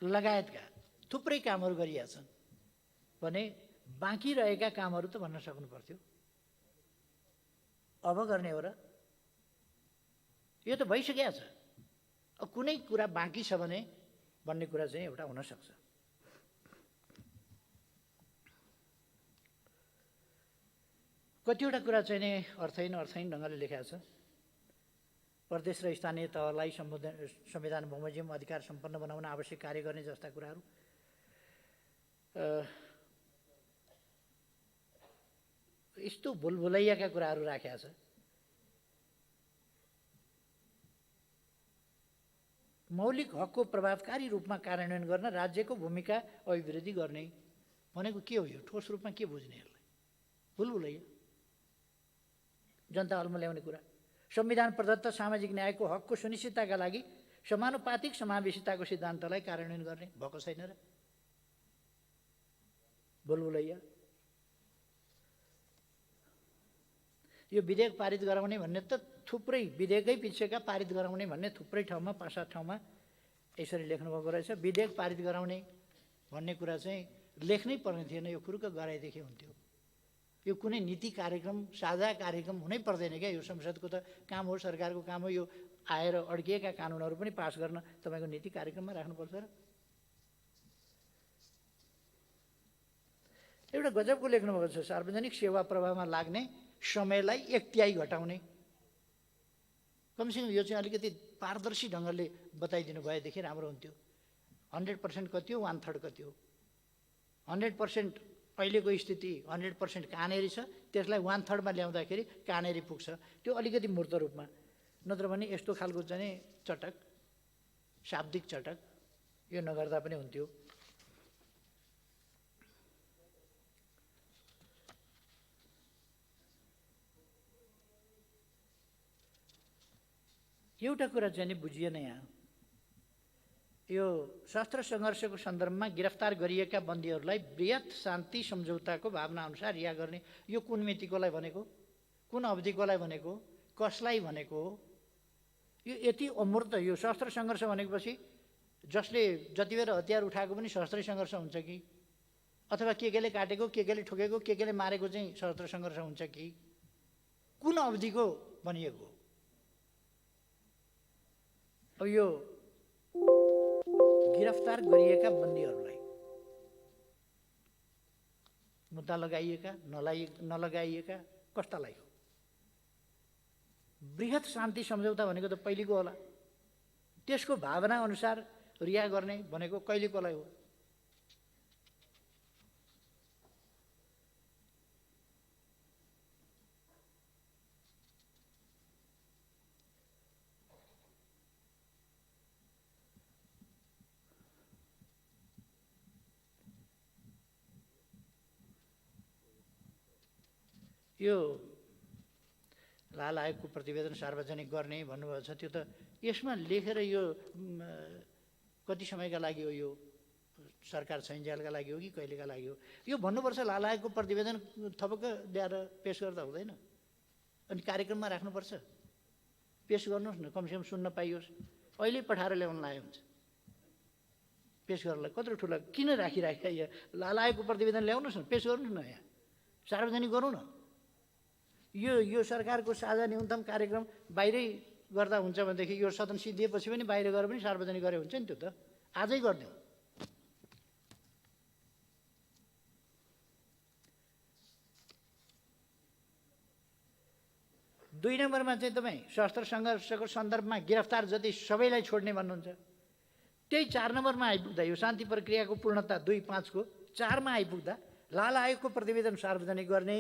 लगायतका थुप्रै कामहरू गरिएका छन् भने बाँकी रहेका कामहरू त भन्न सक्नु पर्थ्यो। अब गर्ने हो र? यो त भइसकेको छ। अब कुनै कुरा बाँकी छ भने भन्ने कुरा चाहिँ एउटा हुनसक्छ। कतिवटा कुरा चाहिँ नि अर्थहीन ढङ्गले लेखेको छ। प्रदेश र स्थानीय तहलाई संविधान बमोजिम अधिकार सम्पन्न बनाउन आवश्यक कार्य गर्ने जस्ता कुराहरू यस्तो भुलभुलैयाका कुराहरू राखेको छ। मौलिक हकको प्रभावकारी रूपमा कार्यान्वयन गर्न राज्यको भूमिका अभिवृद्धि गर्ने भनेको के हो? यो ठोस रूपमा के बुझ्ने? यसलाई भुलभुलैया जनता हलमा ल्याउने कुरा। संविधान प्रदत्त सामाजिक न्यायको हकको सुनिश्चितताका लागि समानुपातिक समावेशिताको सिद्धान्तलाई कार्यान्वयन गर्ने भएको छैन र? भुलभुलैया। यो विधेयक पारित गराउने भन्ने त थुप्रै विधेयकै पिछेका पारित गराउने भन्ने थुप्रै ठाउँमा 5-7 ठाउँमा यसरी लेख्नुभएको रहेछ। विधेयक पारित गराउने भन्ने कुरा चाहिँ लेख्नै पर्ने थिएन, यो खुरुक्क गराएदेखि हुन्थ्यो। यो कुनै नीति कार्यक्रम साझा कार्यक्रम हुनै पर्दैन क्या। यो संसदको त काम हो, सरकारको काम हो। यो आएर अड्किएका कानुनहरू पनि पास गर्न तपाईँको नीति कार्यक्रममा राख्नुपर्छ र? एउटा गजबको लेख्नुभएको छ, सार्वजनिक सेवा प्रवाहमा लाग्ने समयलाई 1/3 घटाउने। कमसेकम यो चाहिँ अलिकति पारदर्शी ढङ्गले बताइदिनु भएदेखि राम्रो हुन्थ्यो। 100% कति हो, 1/3 कति हो? 100% अहिलेको स्थिति 100% कहाँनेरि छ, त्यसलाई 1/3 मा ल्याउँदाखेरि कहाँनेरि पुग्छ, त्यो अलिकति मूर्त रूपमा। नत्र भने यस्तो खालको चाहिँ चटक, शाब्दिक चटक यो नगर्दा पनि हुन्थ्यो। एउटा कुरा चाहिँ नि बुझिएन यहाँ। यो सशस्त्र सङ्घर्षको सन्दर्भमा गिरफ्तार गरिएका बन्दीहरूलाई बृहत शान्ति सम्झौताको भावना अनुसार रिहा गर्ने, यो कुन मितिकोलाई भनेको, कुन अवधिकोलाई भनेको, कसलाई भनेको हो? यो यति अमूर्त। यो सशस्त्र सङ्घर्ष भनेपछि जसले जति बेर हतियार उठाएको पनि सशस्त्र सङ्घर्ष हुन्छ कि, अथवा केले काटेको, केले ठोकेको, केले मारेको चाहिँ सशस्त्र सङ्घर्ष हुन्छ कि, कुन अवधिको भनिएको? अब यो गिरफ्तार गरिएका बन्दीहरूलाई मुद्दा लगाइएका नलगाइएका कस्तालाई हो? बृहत शान्ति सम्झौता भनेको त पहिलेको होला। त्यसको भावना अनुसार रिहा गर्ने भनेको कहिलेकोलाई हो? यो लाल आयोगको प्रतिवेदन सार्वजनिक गर्ने भन्नुभएको छ, त्यो त यसमा लेखेर यो कति समयका लागि हो? यो सरकार छैन्जेलका लागि हो कि कहिलेका लागि हो? यो भन्नुपर्छ लाल आयोगको प्रतिवेदन थपक्क ल्याएर पेस गर्दा हुँदैन। अनि कार्यक्रममा राख्नुपर्छ, पेस गर्नुहोस् न, कमसेकम सुन्न पाइयोस्। अहिले पठाएर ल्याउन लाग्यो हुन्छ पेस गर्नलाई। कत्रो ठुला किन राखिराख्या? यहाँ लाल आयोगको प्रतिवेदन ल्याउनुहोस् न, पेस गर्नुहोस् न, यहाँ सार्वजनिक गरौँ न। यो सरकारको साझा न्यूनतम कार्यक्रम बाहिरै गर्दा हुन्छ भनेदेखि यो सदन सिद्धिएपछि पनि बाहिर गएर पनि सार्वजनिक गरे हुन्छ नि। त्यो त आजै गरिदिउँ। 2 नम्बरमा चाहिँ तपाईँ सशस्त्र सङ्घर्षको सन्दर्भमा गिरफ्तार जति सबैलाई छोड्ने भन्नुहुन्छ। त्यही 4 नम्बरमा आइपुग्दा यो शान्ति प्रक्रियाको पूर्णता 2.5 को 4 मा आइपुग्दा लाल आयोगको प्रतिवेदन सार्वजनिक गर्ने,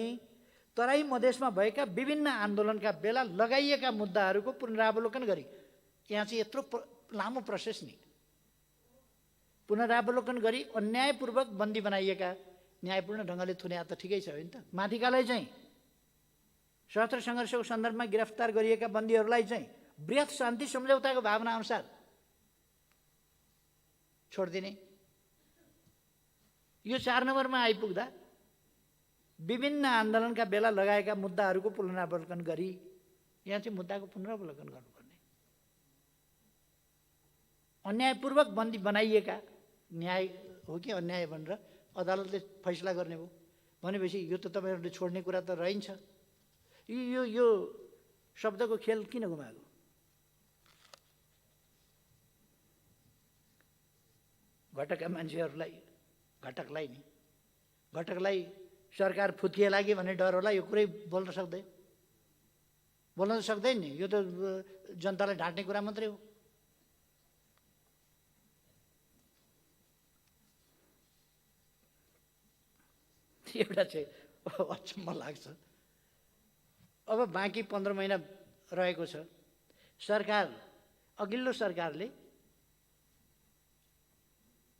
तराई मधेसमा भएका विभिन्न आन्दोलनका बेला लगाइएका मुद्दाहरूको पुनरावलोकन गरी, यहाँ चाहिँ यत्रो लामो प्रोसेस नि, पुनरावलोकन गरी अन्यायपूर्वक बन्दी बनाइएका न्यायपूर्ण ढङ्गले थुने त ठिकै छ होइन त। माथिकालाई चाहिँ सशस्त्र सङ्घर्षको सन्दर्भमा गिरफ्तार गरिएका बन्दीहरूलाई चाहिँ बृहत शान्ति सम्झौताको भावना अनुसार छोडिदिने। यो 4 नम्बरमा आइपुग्दा विभिन्न आन्दोलनका बेला लगाएका मुद्दाहरूको पुनरावलोकन गरी, यहाँ चाहिँ मुद्दाको पुनरावलोकन गर्नुपर्ने। अन्यायपूर्वक बन्दी बनाइएका, न्याय हो कि अन्याय भनेर अदालतले फैसला गर्ने हो भनेपछि यो त तपाईँहरूले छोड्ने कुरा त रहन्छ। यो शब्दको खेल किन घुमाएको? घटकका मान्छेहरूलाई, घटकलाई सरकार फुत्किए लागि भन्ने डर होला, यो कुरै बोल्न त सक्दैन नि। यो त जनतालाई ढाँट्ने कुरा मात्रै हो। एउटा चाहिँ अचम्म लाग्छ। अब बाँकी 15 महिना रहेको छ। अघिल्लो सरकारले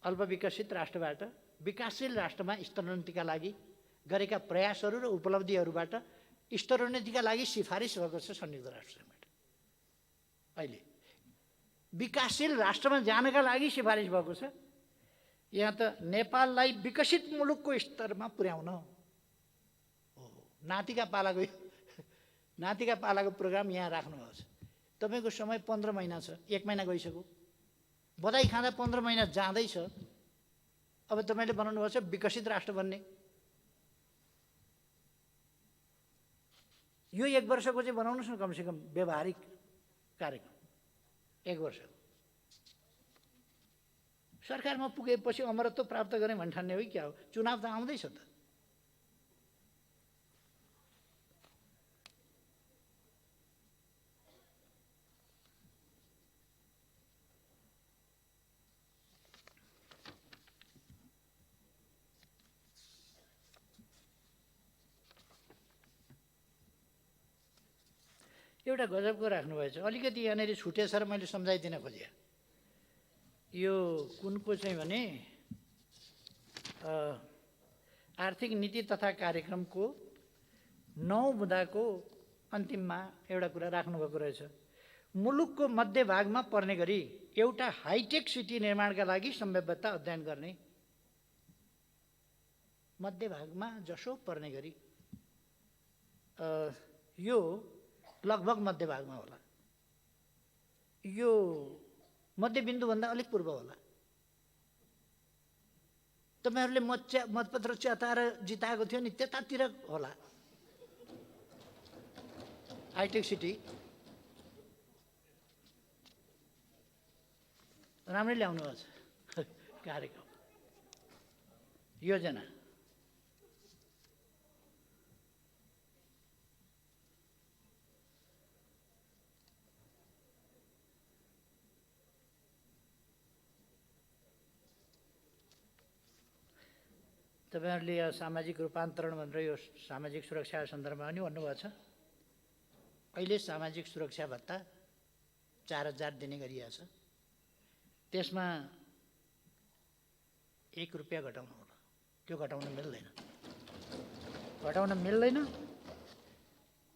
अल्पविकसित राष्ट्रबाट विकासशील राष्ट्रमा स्तरोन्नतिका लागि गरेका प्रयासहरू र उपलब्धिहरूबाट स्तरोन्नतिका लागि सिफारिस भएको छ संयुक्त राष्ट्रसङ्घबाट। अहिले विकासशील राष्ट्रमा जानका लागि सिफारिस भएको छ। यहाँ त नेपाललाई विकसित मुलुकको स्तरमा पुर्याउन हो। नातिका पालाको प्रोग्राम यहाँ राख्नुभएको छ। तपाईँको समय 15 महिना छ, 1 महिना गइसक्यो। बधाई खाँदा 15 महिना जाँदैछ। अब तपाईँले बनाउनु भएको छ विकसित राष्ट्र भन्ने। यो 1 वर्षको चाहिँ बनाउनुहोस् न, कमसेकम व्यवहारिक कार्यक्रम 1 वर्ष। सरकारमा पुगेपछि अमरत्व प्राप्त गर्ने भन्ने ठान्ने हो कि क्या हो? चुनाव त आउँदैछ त। एउटा गजबको राख्नुभएछ। अलिकति यहाँनिर छुटेछ र मैले सम्झाइदिन खोजेँ। यो कुनको चाहिँ भने आर्थिक नीति तथा कार्यक्रमको 9 बुँदाको अन्तिममा एउटा कुरा राख्नुभएको रहेछ। मुलुकको मध्यभागमा पर्ने गरी एउटा हाइटेक सिटी निर्माणका लागि सम्भाव्यता अध्ययन गर्ने। मध्यभागमा जसो पर्ने गरी, यो लगभग मध्यभागमा होला। यो मध्यबिन्दुभन्दा अलिक पूर्व होला। तपाईँहरूले मतपत्र च्याताएर जिताएको थियो नि, त्यतातिर होला हाइटेक सिटी। राम्रै ल्याउनु भएको छ कार्यक्रम, योजना। तपाईँहरूले यो सामाजिक रूपान्तरण भनेर यो सामाजिक सुरक्षा सन्दर्भमा पनि भन्नुभएको छ। अहिले सामाजिक सुरक्षा भत्ता 4000 दिने गरिएको छ। त्यसमा 1 रुपियाँ घटाउनु होला। त्यो घटाउन मिल्दैन।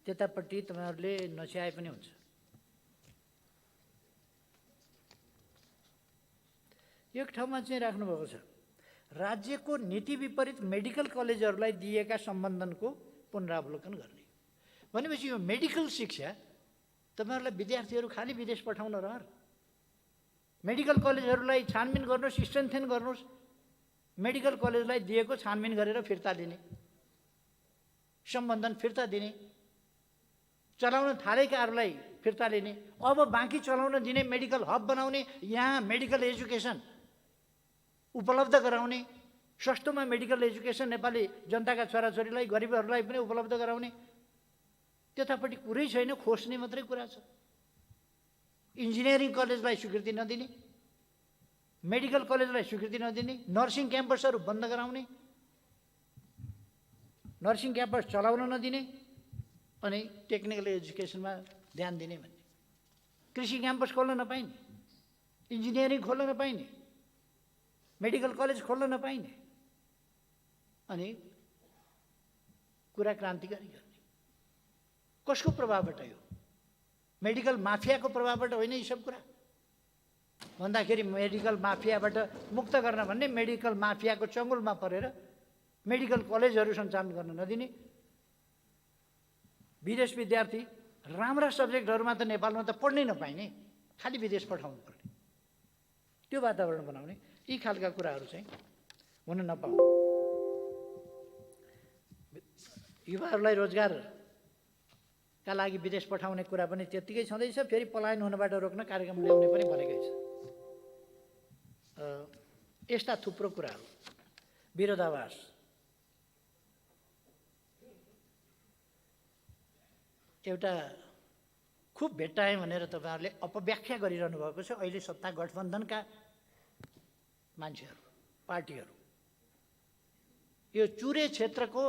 त्यतापट्टि तपाईँहरूले नच्याए पनि हुन्छ। एक ठाउँमा चाहिँ राख्नुभएको छ, राज्यको नीति विपरीत मेडिकल कलेजहरूलाई दिएका सम्बन्धनको पुनरावलोकन गर्ने। भनेपछि यो मेडिकल शिक्षा तपाईँहरूलाई विद्यार्थीहरू खालि विदेश पठाउन रहर। मेडिकल कलेजहरूलाई छानबिन गर्नुहोस्, स्ट्रेन्थेन गर्नुहोस्। मेडिकल कलेजलाई दिएको छानबिन गरेर फिर्ता दिने, सम्बन्धन फिर्ता दिने, चलाउन थालेकाहरूलाई फिर्ता लिने, अब बाँकी चलाउन दिने, मेडिकल हब बनाउने, यहाँ मेडिकल एजुकेसन उपलब्ध गराउने, सस्तोमा मेडिकल एजुकेसन नेपाली जनताका छोराछोरीलाई, गरिबहरूलाई पनि उपलब्ध गराउने। त्यतापट्टि कुरै छैन, खोज्ने मात्रै कुरा छ। इन्जिनियरिङ कलेजलाई स्वीकृति नदिने, मेडिकल कलेजलाई स्वीकृति नदिने, नर्सिङ क्याम्पसहरू बन्द गराउने, नर्सिङ क्याम्पस चलाउन नदिने, अनि टेक्निकल एजुकेसनमा ध्यान दिने भन्ने, कृषि क्याम्पस खोल्न नपाइने, इन्जिनियरिङ खोल्न नपाइने, मेडिकल कलेज खोल्न नपाइने, अनि कुरा क्रान्तिकारी गर्ने। कसको प्रभावबाट यो? मेडिकल माफियाको प्रभावबाट होइन यी सब कुरा भन्दाखेरि मेडिकल माफियाबाट मुक्त गर्न भन्ने, मेडिकल माफियाको चङ्गुलमा परेर मेडिकल कलेजहरू सञ्चालन गर्न नदिने, विदेश विद्यार्थी राम्रा सब्जेक्टहरूमा त नेपालमा त पढ्नै नपाइने, खालि विदेश पठाउनु पर्ने, त्यो वातावरण बनाउने, यी खालका कुराहरू चाहिँ हुन नपाउने। युवाहरूलाई रोजगारका लागि विदेश पठाउने कुरा पनि त्यत्तिकै छँदैछ। फेरि पलायन हुनबाट रोक्न कार्यक्रम ल्याउने पनि भनेकै छ। यस्ता थुप्रो कुराहरू। विरोधाभास, एउटा खुब भेट्टाएँ भनेर तपाईँहरूले अपव्याख्या गरिरहनु भएको छ अहिले सत्ता गठबन्धनका मान्छेहरू, पार्टीहरू। यो चुरे क्षेत्रको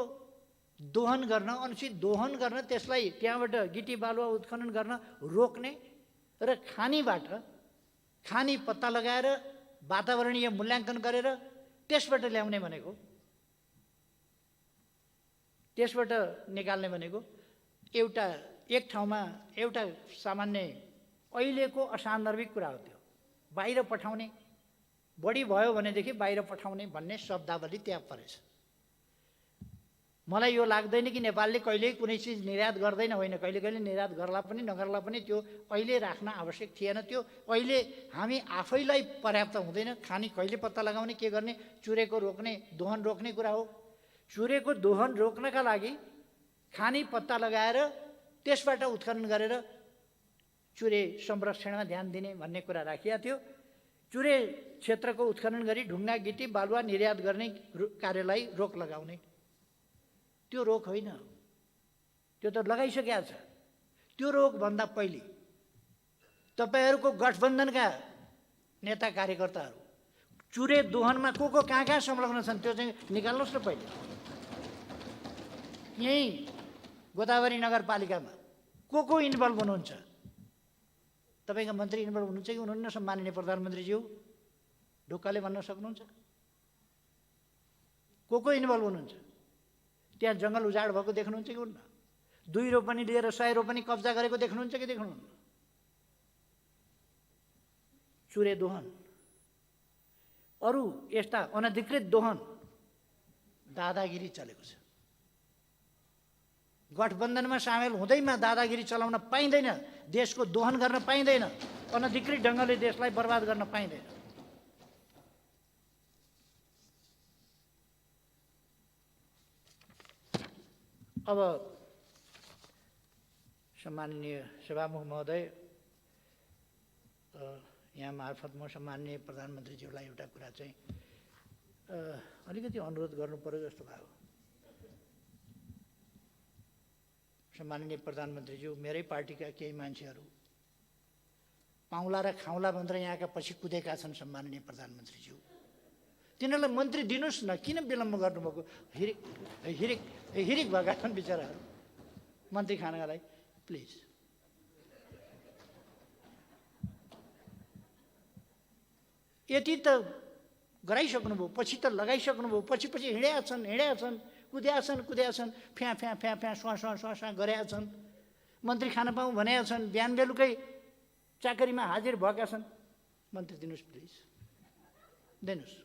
दोहन गर्न, अनुचित दोहन गर्न, त्यसलाई त्यहाँबाट गिटी बालुवा उत्खनन गर्न रोक्ने र खानी पत्ता लगाएर वातावरणीय मूल्याङ्कन गरेर त्यसबाट ल्याउने भनेको, त्यसबाट निकाल्ने भनेको एक ठाउँमा एउटा सामान्य अहिलेको असान्दर्भिक कुरा हो। त्यो बाहिर पठाउने, बढी भयो भनेदेखि बाहिर पठाउने भन्ने शब्दावली त्यहाँ परेछ। मलाई यो लाग्दैन कि नेपालले कहिल्यै कुनै चिज निर्यात गर्दैन, होइन, कहिले कहिले निर्यात गर्ला पनि नगर्ला पनि त्यो अहिले राख्न आवश्यक थिएन। त्यो अहिले हामी आफैलाई पर्याप्त हुँदैन। खानी कहिले पत्ता लगाउने, के गर्ने, चुरेको रोक्ने, दोहन रोक्ने कुरा हो। चुरेको दोहन रोक्नका लागि खानी पत्ता लगाएर त्यसबाट उत्खनन गरेर चुरे संरक्षणमा ध्यान दिने भन्ने कुरा राखिएको थियो। चुरे क्षेत्रको उत्खनन गरी ढुङ्गा गिटी बालुवा निर्यात गर्ने कार्यलाई रोक लगाउने, त्यो रोक होइन, त्यो त लगाइसकेको छ। त्यो रोकभन्दा पहिले तपाईँहरूको गठबन्धनका नेता कार्यकर्ताहरू चुरे दोहनमा को कहाँ संलग्न छन् त्यो चाहिँ निकाल्नुहोस् न पहिले। यहीँ गोदावरी नगरपालिकामा को इन्भल्भ हुनुहुन्छ? तपाईँका मन्त्री इन्भल्भ हुनुहुन्छ कि हुनुहुन्न? सम्माननीय प्रधानमन्त्रीज्यू ढुक्कले भन्न सक्नुहुन्छ? को इन्भल्भ हुनुहुन्छ? त्यहाँ जङ्गल उजाड भएको देख्नुहुन्छ कि हुन्न? 2 रोपनी लिएर 100 रोपनी कब्जा गरेको देख्नुहुन्छ कि देख्नुहुन्न? चुरे दोहन, अरू यस्ता अनधिकृत दोहन, दादागिरी चलेको छ। गठबन्धनमा सामेल हुँदैमा दादागिरी चलाउन पाइँदैन, देशको दोहन गर्न पाइँदैन, अनधिकृत ढङ्गले देशलाई बर्बाद गर्न पाइँदैन। अब सम्माननीय सभामुख महोदय, यहाँ मार्फत म सम्माननीय प्रधानमन्त्रीज्यूलाई एउटा कुरा चाहिँ अलिकति अनुरोध गर्नु पर्यो जस्तो भयो। सम्माननीय प्रधानमन्त्रीज्यू, मेरै पार्टीका केही मान्छेहरू पाउला र खाउला भनेर यहाँका पछि कुदेका छन्। सम्माननीय प्रधानमन्त्रीज्यू, तिनीहरूलाई मन्त्री दिनुहोस् न, किन विलम्ब गर्नुभएको? हिरिक भएका छन् बिचराहरू मन्त्री खानका लागि, प्लिज। यति त गराइसक्नुभयो, पछि त लगाइसक्नुभयो, पछि हिँडेका छन्, कुद्या छन्, फ्या स्वा गरेका छन्, मन्त्री खान पाऊँ भनेका छन्, बिहान बेलुकै चाकरीमा हाजिर भएका छन्। मन्त्री दिनुहोस् प्लिज, दिनुहोस्।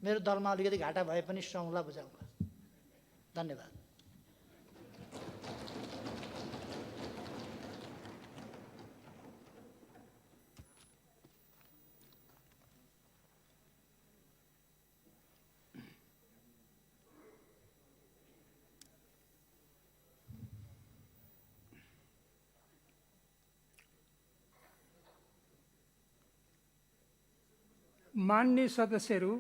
मेरो दलमा अलिकति घाटा भए पनि सुहाउँला बुझाउँला। धन्यवाद। मान्य सदस्यहरू,